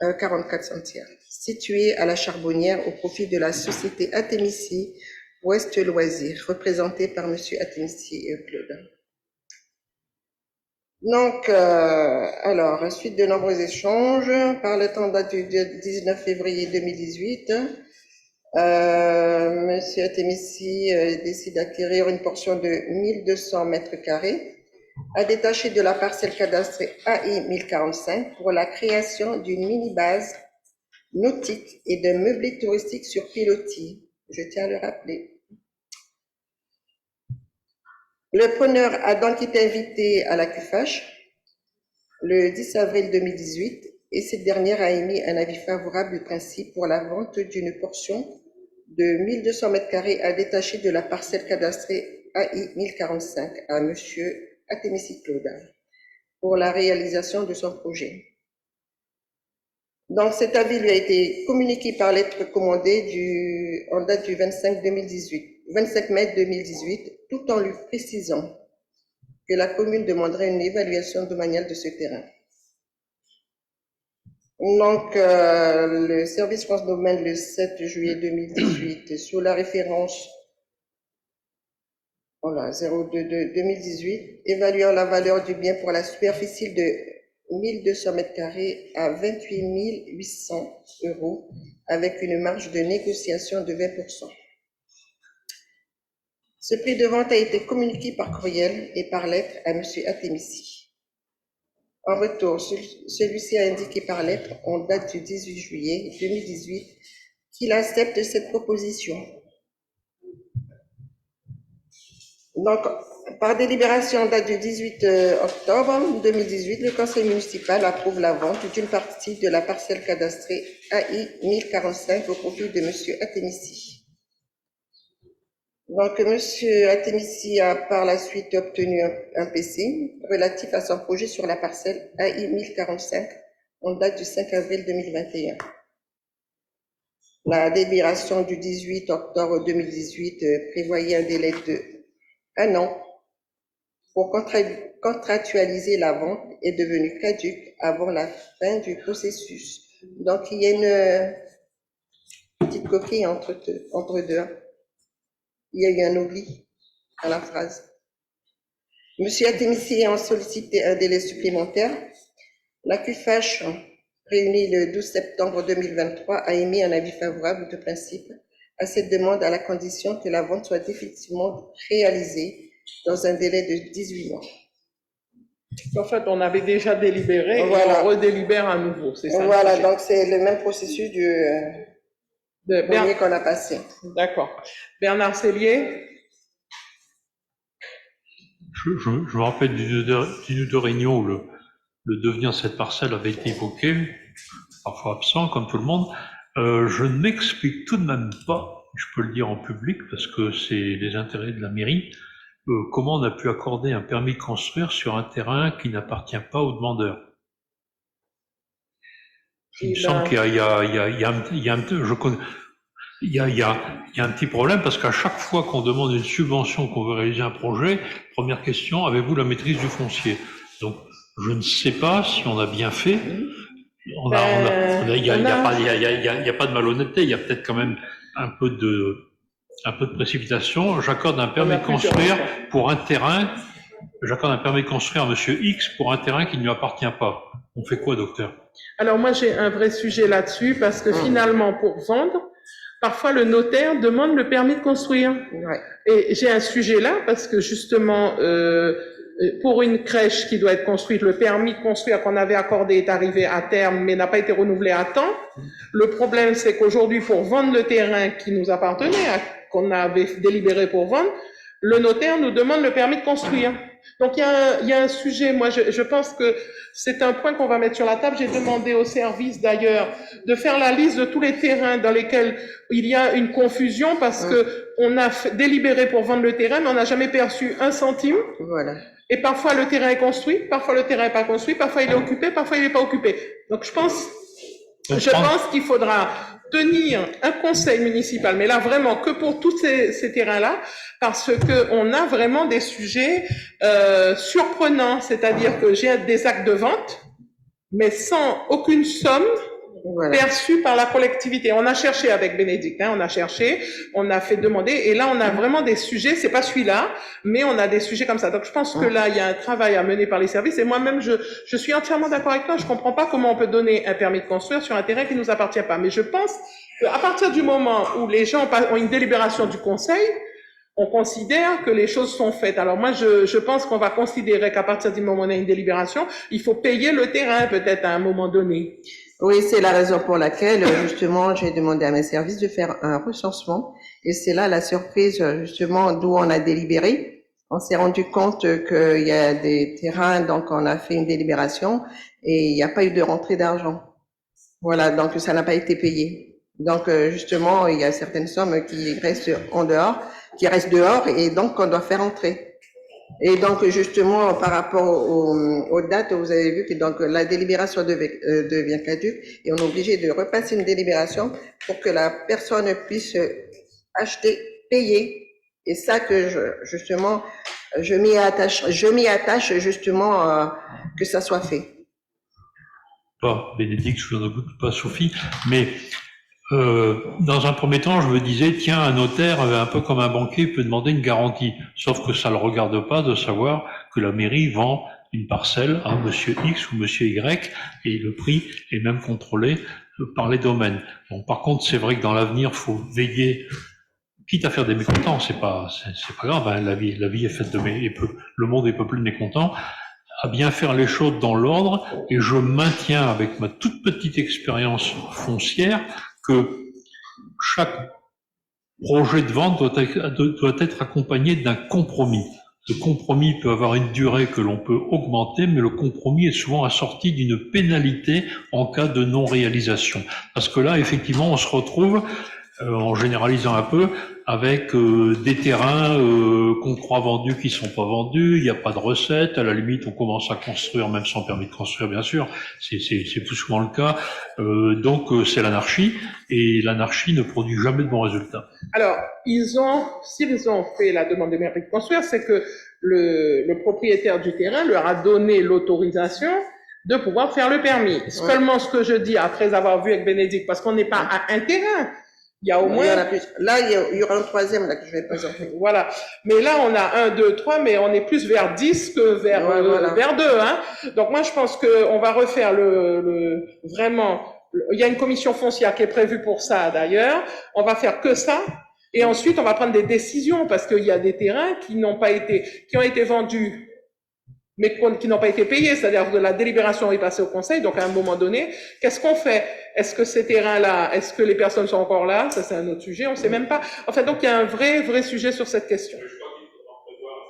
44 centières, située à la Charbonnière au profit de la société Atemissi Ouest Loisirs, représentée par M. Atemissi Claude. Donc, alors, à suite de nombreux échanges, par le temps date du 19 février 2018, M. Atemissi décide d'acquérir une portion de 1200 mètres carrés à détacher de la parcelle cadastrée AI 1045 pour la création d'une mini-base nautique et d'un meublé touristique sur pilotis. Je tiens à le rappeler. Le preneur a donc été invité à la CUFACH le 10 avril 2018 et cette dernière a émis un avis favorable de principe pour la vente d'une portion de 1200 mètres carrés à détacher de la parcelle cadastrée AI 1045 à M. Atemissi Claude pour la réalisation de son projet. Donc cet avis lui a été communiqué par lettre commandée en date du 25 mai 2018, tout en lui précisant que la commune demanderait une évaluation domaniale de ce terrain. Donc, le service France Domaine, le 7 juillet 2018, sous la référence 022-2018, évaluant la valeur du bien pour la superficie de 1200 mètres carrés à 28 800 euros, avec une marge de négociation de 20%. Ce prix de vente a été communiqué par courriel et par lettre à M. Atemissi. En retour, celui-ci a indiqué par lettre, en date du 18 juillet 2018, qu'il accepte cette proposition. Donc, par délibération en date du 18 octobre 2018, le Conseil municipal approuve la vente d'une partie de la parcelle cadastrée AI 1045 au profit de M. Atemissi. Donc, Monsieur Atemissi a par la suite obtenu un PC relatif à son projet sur la parcelle AI 1045 en date du 5 avril 2021. La délibération du 18 octobre 2018 prévoyait un délai de 1 an pour contractualiser la vente est devenue caduque avant la fin du processus. Donc, il y a une petite coquille entre deux. Il y a eu un oubli à la phrase. Monsieur Atemissi a sollicité un délai supplémentaire. La CUFH, réunie le 12 septembre 2023, a émis un avis favorable de principe à cette demande à la condition que la vente soit définitivement réalisée dans un délai de 18 mois. En fait, on avait déjà délibéré Voilà. et on redélibère à nouveau, c'est ça? Voilà, donc c'est le même processus du premier qu'on a passé. D'accord. Bernard Sellier? Je me rappelle d'une ou deux réunions où le devenir de cette parcelle avait été évoqué, parfois absent, comme tout le monde. Je ne m'explique tout de même pas, je peux le dire en public, parce que c'est les intérêts de la mairie, comment on a pu accorder un permis de construire sur un terrain qui n'appartient pas au demandeur. Il me semble qu'il y a un petit problème parce qu'à chaque fois qu'on demande une subvention, qu'on veut réaliser un projet, première question, avez-vous la maîtrise du foncier? Donc, je ne sais pas si on a bien fait. Il n'y a pas de malhonnêteté, il y a peut-être quand même un peu de précipitation. J'accorde un permis de construire pour un terrain. J'accorde un permis de construire à Monsieur X pour un terrain qui ne lui appartient pas. On fait quoi, docteur? Alors moi, j'ai un vrai sujet là-dessus parce que finalement, pour vendre, parfois le notaire demande le permis de construire. Ouais. Et j'ai un sujet là parce que justement, pour une crèche qui doit être construite, le permis de construire qu'on avait accordé est arrivé à terme mais n'a pas été renouvelé à temps. Le problème, c'est qu'aujourd'hui, pour vendre le terrain qui nous appartenait, qu'on avait délibéré pour vendre, le notaire nous demande le permis de construire. Donc il y a un sujet, moi je pense que c'est un point qu'on va mettre sur la table. J'ai demandé au service d'ailleurs de faire la liste de tous les terrains dans lesquels il y a une confusion parce que on a délibéré pour vendre le terrain mais on n'a jamais perçu un centime. Voilà. Et parfois le terrain est construit, parfois le terrain n'est pas construit, parfois il est occupé, parfois il n'est pas occupé. Donc je pense qu'il faudra tenir un conseil municipal, mais là vraiment que pour tous ces terrains-là, parce que on a vraiment des sujets surprenants, c'est-à-dire que j'ai des actes de vente, mais sans aucune somme perçue par la collectivité. On a cherché avec Bénédicte, on a cherché, on a fait demander, et là on a vraiment des sujets, c'est pas celui-là, mais on a des sujets comme ça. Donc je pense que là il y a un travail à mener par les services, et moi-même je suis entièrement d'accord avec toi, je comprends pas comment on peut donner un permis de construire sur un terrain qui nous appartient pas, mais je pense qu'à partir du moment où les gens ont une délibération du conseil, on considère que les choses sont faites. Alors moi, je pense qu'on va considérer qu'à partir du moment où on a une délibération, il faut payer le terrain peut-être à un moment donné. Oui, c'est la raison pour laquelle, justement, j'ai demandé à mes services de faire un recensement. Et c'est là la surprise, justement, d'où on a délibéré. On s'est rendu compte qu'il y a des terrains, donc on a fait une délibération et il n'y a pas eu de rentrée d'argent. Voilà, donc ça n'a pas été payé. Donc, justement, il y a certaines sommes qui restent dehors, et donc on doit faire entrer. Et donc, justement, par rapport aux dates, vous avez vu que donc la délibération devient caduque et on est obligé de repasser une délibération pour que la personne puisse acheter, payer. Et ça que je m'y attache justement que ça soit fait. Pas Bénédicte, je ne doute pas Sophie, mais dans un premier temps, je me disais, tiens, un notaire, un peu comme un banquier, peut demander une garantie. Sauf que ça ne le regarde pas de savoir que la mairie vend une parcelle à monsieur X ou monsieur Y et le prix est même contrôlé par les domaines. Bon, par contre, c'est vrai que dans l'avenir, il faut veiller, quitte à faire des mécontents, c'est pas grave, hein, la vie est faite le monde est peuplé de mécontents, à bien faire les choses dans l'ordre, et je maintiens avec ma toute petite expérience foncière que chaque projet de vente doit être accompagné d'un compromis. Le compromis peut avoir une durée que l'on peut augmenter, mais le compromis est souvent assorti d'une pénalité en cas de non-réalisation. Parce que là, effectivement, on se retrouve en généralisant un peu, avec des terrains qu'on croit vendus qui sont pas vendus, il n'y a pas de recette, à la limite on commence à construire même sans permis de construire bien sûr, c'est plus souvent le cas, donc c'est l'anarchie, et l'anarchie ne produit jamais de bons résultats. Alors, s'ils ont fait la demande de permis de construire, c'est que le propriétaire du terrain leur a donné l'autorisation de pouvoir faire le permis. Ouais. Seulement ce que je dis après avoir vu avec Bénédicte, parce qu'on n'est pas à un terrain. Il y a au moins... Il y en a plus. Là, il y aura un troisième là, que je vais présenter. Voilà. Mais là, on a 1, 2, 3, mais on est plus vers 10 que vers, Ouais, voilà. vers 2. Hein. Donc moi, je pense qu'on va refaire vraiment... Il y a une commission foncière qui est prévue pour ça, d'ailleurs. On va faire que ça. Et ensuite, on va prendre des décisions, parce qu'il y a des terrains qui ont été vendus, mais qui n'ont pas été payés, c'est-à-dire que la délibération est passée au conseil, donc à un moment donné, qu'est-ce qu'on fait? Est-ce que ces terrains-là, est-ce que les personnes sont encore là? Ça, c'est un autre sujet, on ne sait même pas. Enfin, donc il y a un vrai sujet sur cette question.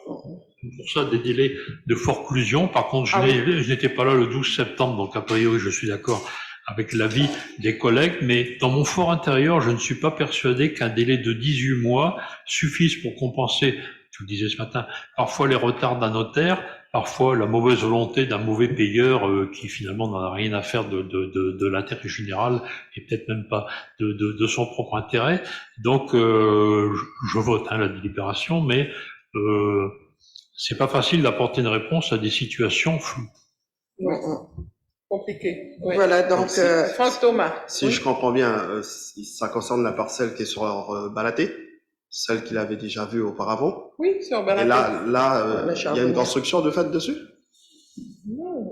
Pour ça, des délais de forclusion. Par contre, je n'étais pas là le 12 septembre, donc a priori, je suis d'accord avec l'avis des collègues, mais dans mon fort intérieur, je ne suis pas persuadé qu'un délai de 18 mois suffise pour compenser, tu le disais ce matin, parfois les retards d'un notaire, parfois la mauvaise volonté d'un mauvais payeur qui finalement n'en a rien à faire de l'intérêt général et peut-être même pas de son propre intérêt. Donc, je vote la délibération, mais c'est pas facile d'apporter une réponse à des situations floues. Compliqué. Oui. Voilà, donc... France Thomas. Si je comprends bien, ça concerne la parcelle qui est sur Balaté, celle qu'il avait déjà vue auparavant. Oui, sur Balaté. Et là, il y a une construction de fait dessus? Non,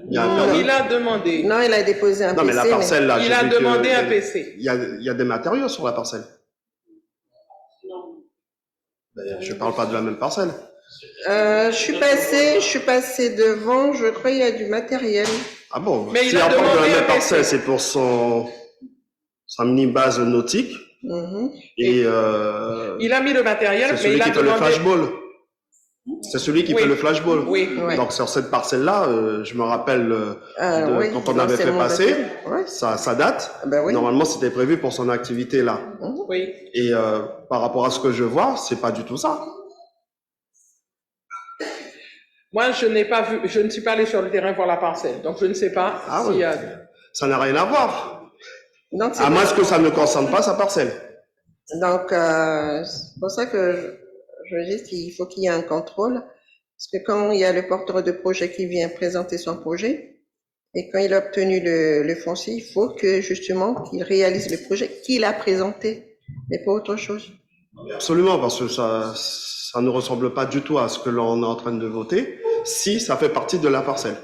Il y a un il a demandé. Non, il a déposé un PC. Non, mais la parcelle, là, il a demandé un PC. Il y a des matériaux sur la parcelle. Ben, je parle pas de la même parcelle. Je suis passé devant, je crois qu'il y a du matériel. Ah bon? Mais si il a on parle de demandé la même un parcelle, PC. c'est pour sa mini-base nautique. Et il a mis le matériel, c'est mais celui il a qui fait le demandé... flashball. C'est celui qui Oui. fait le flashball. Oui. Donc sur cette parcelle-là, je me rappelle Oui, quand on avait fait l'anciennement passer, bâtiment. ça date. Ben oui. Normalement, c'était prévu pour son activité là. Oui. Et par rapport à ce que je vois, c'est pas du tout ça. Moi, je n'ai pas vu, je ne suis pas allé sur le terrain voir la parcelle, donc je ne sais pas s'il y a... Ça n'a rien à voir. Donc, À moins que ça ne concerne pas sa parcelle. Donc, c'est pour ça que je dis qu'il faut qu'il y ait un contrôle. Parce que quand il y a le porteur de projet qui vient présenter son projet, et quand il a obtenu le foncier, il faut que justement qu'il réalise le projet qu'il a présenté, mais pas autre chose. Absolument, parce que ça ne ressemble pas du tout à ce que l'on est en train de voter, si ça fait partie de la parcelle.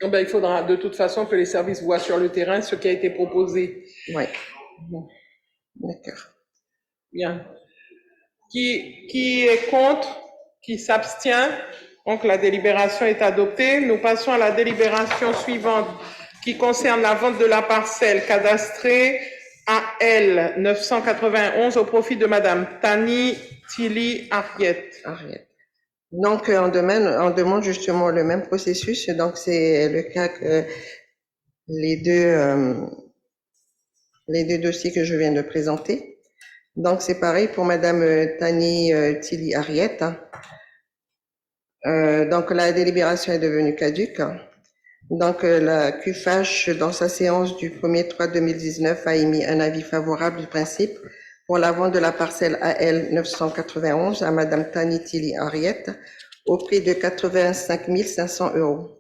Ben, il faudra de toute façon que les services voient sur le terrain ce qui a été proposé. Oui. Bon. D'accord. Bien. Qui est contre? Qui s'abstient? Donc la délibération est adoptée. Nous passons à la délibération suivante qui concerne la vente de la parcelle cadastrée AL 991 au profit de Madame Tani Tili Ariette. Donc, on demande justement le même processus. Donc, c'est le cas que les deux dossiers que je viens de présenter. Donc, c'est pareil pour Madame Tani Tili Ariette. Donc, la délibération est devenue caduque. Donc, la QFH, dans sa séance du 1er-3-2019, a émis un avis favorable du principe pour la vente de la parcelle AL 991 à Madame Tani Tili Ariette au prix de 85 500 €.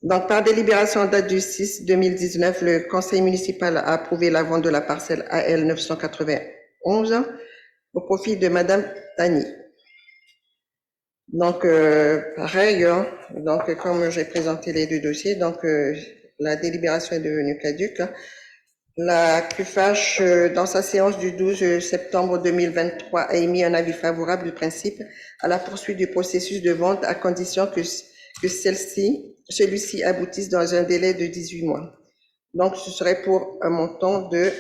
Donc, par délibération en date du 6-2019, le conseil municipal a approuvé la vente de la parcelle AL 991 au profit de Madame Tani. Donc, pareil, donc, comme j'ai présenté les deux dossiers, donc, la délibération est devenue caduque. La QFH, dans sa séance du 12 septembre 2023, a émis un avis favorable du principe à la poursuite du processus de vente à condition que celui-ci aboutisse dans un délai de 18 mois. Donc, ce serait pour un montant de,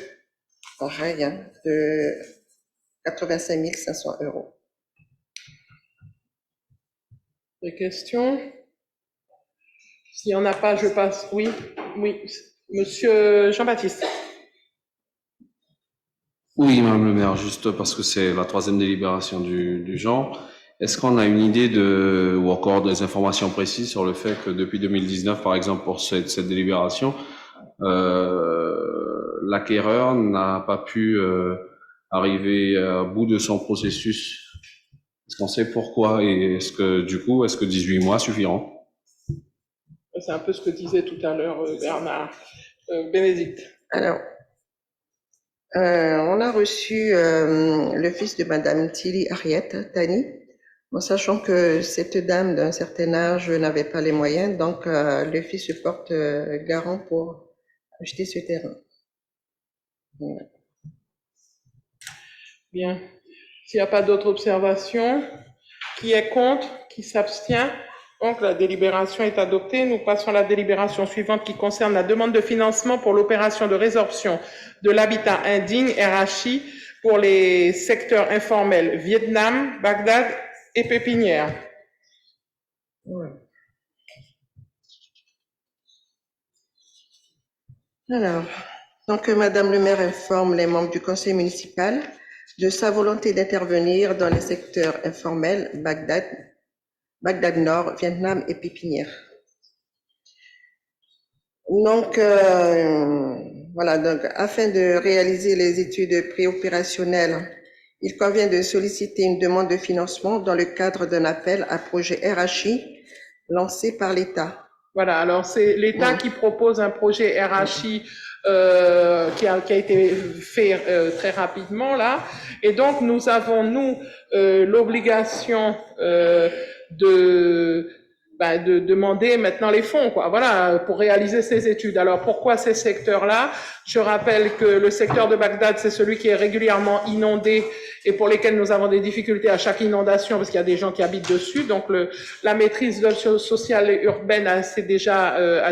pareil, de 85 500 €. Des questions? S'il n'y en a pas, je passe. Oui, Monsieur Jean-Baptiste. Oui, Madame le maire, juste parce que c'est la troisième délibération du genre. Est-ce qu'on a une idée ou encore des informations précises sur le fait que depuis 2019, par exemple, pour cette délibération, l'acquéreur n'a pas pu arriver à bout de son processus? Est-ce qu'on sait pourquoi? Et est-ce que 18 mois suffiront? C'est un peu ce que disait tout à l'heure Bernard. Bénédicte. Alors, on a reçu le fils de Madame Tilly Harriet Tani, en sachant que cette dame d'un certain âge n'avait pas les moyens, donc le fils se porte garant pour acheter ce terrain. Voilà. Bien. S'il n'y a pas d'autres observations, qui est contre, qui s'abstient? Donc, la délibération est adoptée. Nous passons à la délibération suivante qui concerne la demande de financement pour l'opération de résorption de l'habitat indigne, RHI, pour les secteurs informels Vietnam, Bagdad et Pépinière. Ouais. Alors, donc Madame le maire informe les membres du conseil municipal de sa volonté d'intervenir dans les secteurs informels Bagdad Nord, Vietnam et Pépinière. Donc, voilà, donc, afin de réaliser les études préopérationnelles, il convient de solliciter une demande de financement dans le cadre d'un appel à projet RHI lancé par l'État. Voilà, alors c'est l'État qui propose un projet RHI qui a été fait très rapidement là, et donc nous avons l'obligation de demander maintenant les fonds, quoi. Voilà, pour réaliser ces études. Alors pourquoi ces secteurs-là? Je rappelle que le secteur de Bagdad, c'est celui qui est régulièrement inondé et pour lesquels nous avons des difficultés à chaque inondation parce qu'il y a des gens qui habitent dessus. Donc la maîtrise sociale et urbaine a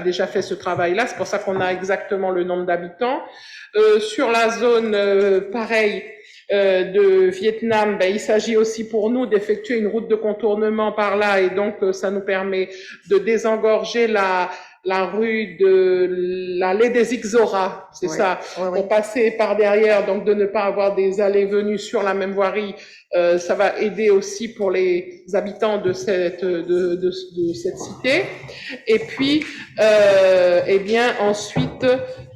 déjà fait ce travail-là. C'est pour ça qu'on a exactement le nombre d'habitants. Sur la zone pareil de Vietnam, il s'agit aussi pour nous d'effectuer une route de contournement par là et donc ça nous permet de désengorger la rue de l'allée des Ixora, c'est ça, pour passer par derrière, donc de ne pas avoir des allées-venues sur la même voirie. Ça va aider aussi pour les habitants de cette cité. Et puis, eh bien ensuite,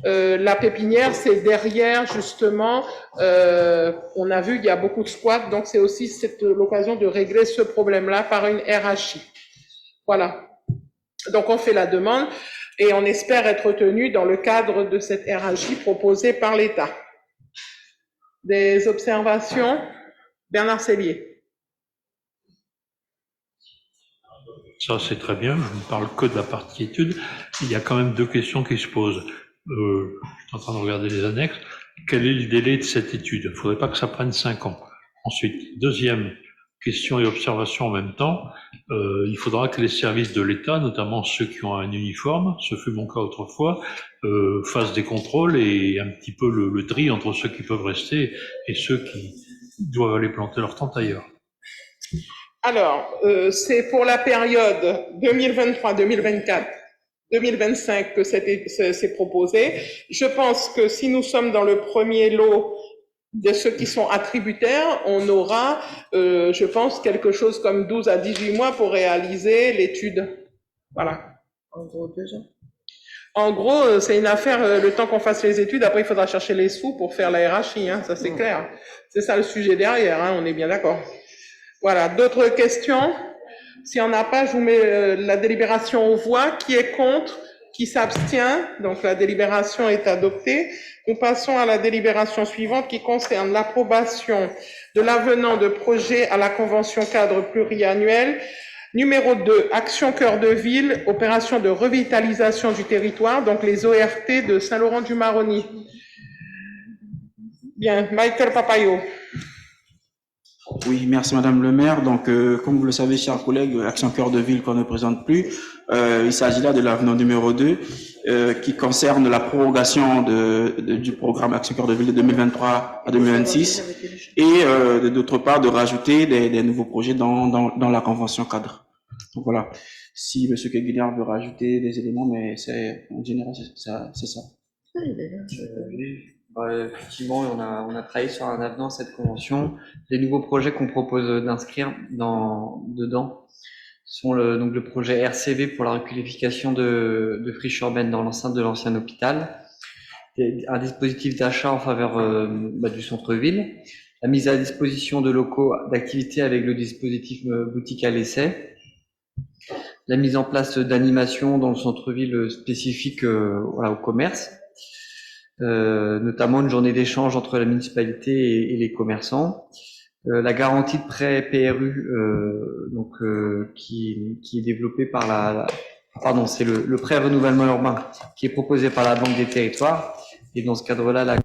la Pépinière, c'est derrière justement. On a vu il y a beaucoup de squats, donc c'est aussi l'occasion de régler ce problème-là par une RHI. Voilà. Donc on fait la demande et on espère être retenu dans le cadre de cette RHI proposée par l'État. Des observations? Bernard Sellier. Ça, c'est très bien. Je ne parle que de la partie étude. Il y a quand même deux questions qui se posent. Je suis en train de regarder les annexes. Quel est le délai de cette étude? Il ne faudrait pas que ça prenne 5 ans. Ensuite, deuxième question et observation en même temps. Il faudra que les services de l'État, notamment ceux qui ont un uniforme, ce fut mon cas autrefois, fassent des contrôles et un petit peu le tri entre ceux qui peuvent rester et ceux qui doivent aller planter leur tente ailleurs. Alors, c'est pour la période 2023, 2024, 2025 que c'est proposé. Je pense que si nous sommes dans le premier lot de ceux qui sont attributaires, on aura, je pense, quelque chose comme 12 à 18 mois pour réaliser l'étude. Voilà. En gros, 2 ans. En gros, c'est une affaire, le temps qu'on fasse les études, après il faudra chercher les sous pour faire la RHI, hein, ça c'est clair. C'est ça le sujet derrière, hein, on est bien d'accord. Voilà, d'autres questions? S'il n'y en a pas, je vous mets la délibération aux voix. Qui est contre? Qui s'abstient? Donc la délibération est adoptée. Nous passons à la délibération suivante qui concerne l'approbation de l'avenant de projet à la convention cadre pluriannuelle numéro 2, Action Cœur de Ville, opération de revitalisation du territoire, donc les ORT de Saint-Laurent-du-Maroni. Bien, Michael Papayo. Oui, merci Madame le maire. Donc, comme vous le savez, chers collègues, Action Cœur de Ville qu'on ne présente plus, il s'agit là de l'avenant numéro 2 qui concerne la prorogation du programme Action Cœur de Ville de 2023 à 2026 et d'autre part de rajouter des nouveaux projets dans la convention cadre. Donc voilà, si M. Keguilar veut rajouter des éléments, mais en général, c'est ça. Effectivement, on a travaillé sur un avenant à cette convention. Les nouveaux projets qu'on propose d'inscrire dedans sont donc le projet RCV pour la requalification de friches urbaines dans l'enceinte de l'ancien hôpital, un dispositif d'achat en faveur du centre-ville, la mise à disposition de locaux d'activité avec le dispositif boutique à l'essai, la mise en place d'animations dans le centre-ville spécifique au commerce, notamment une journée d'échange entre la municipalité et les commerçants, la garantie de prêt PRU qui est développée par c'est le prêt renouvellement urbain qui est proposé par la Banque des Territoires, et dans ce cadre-là,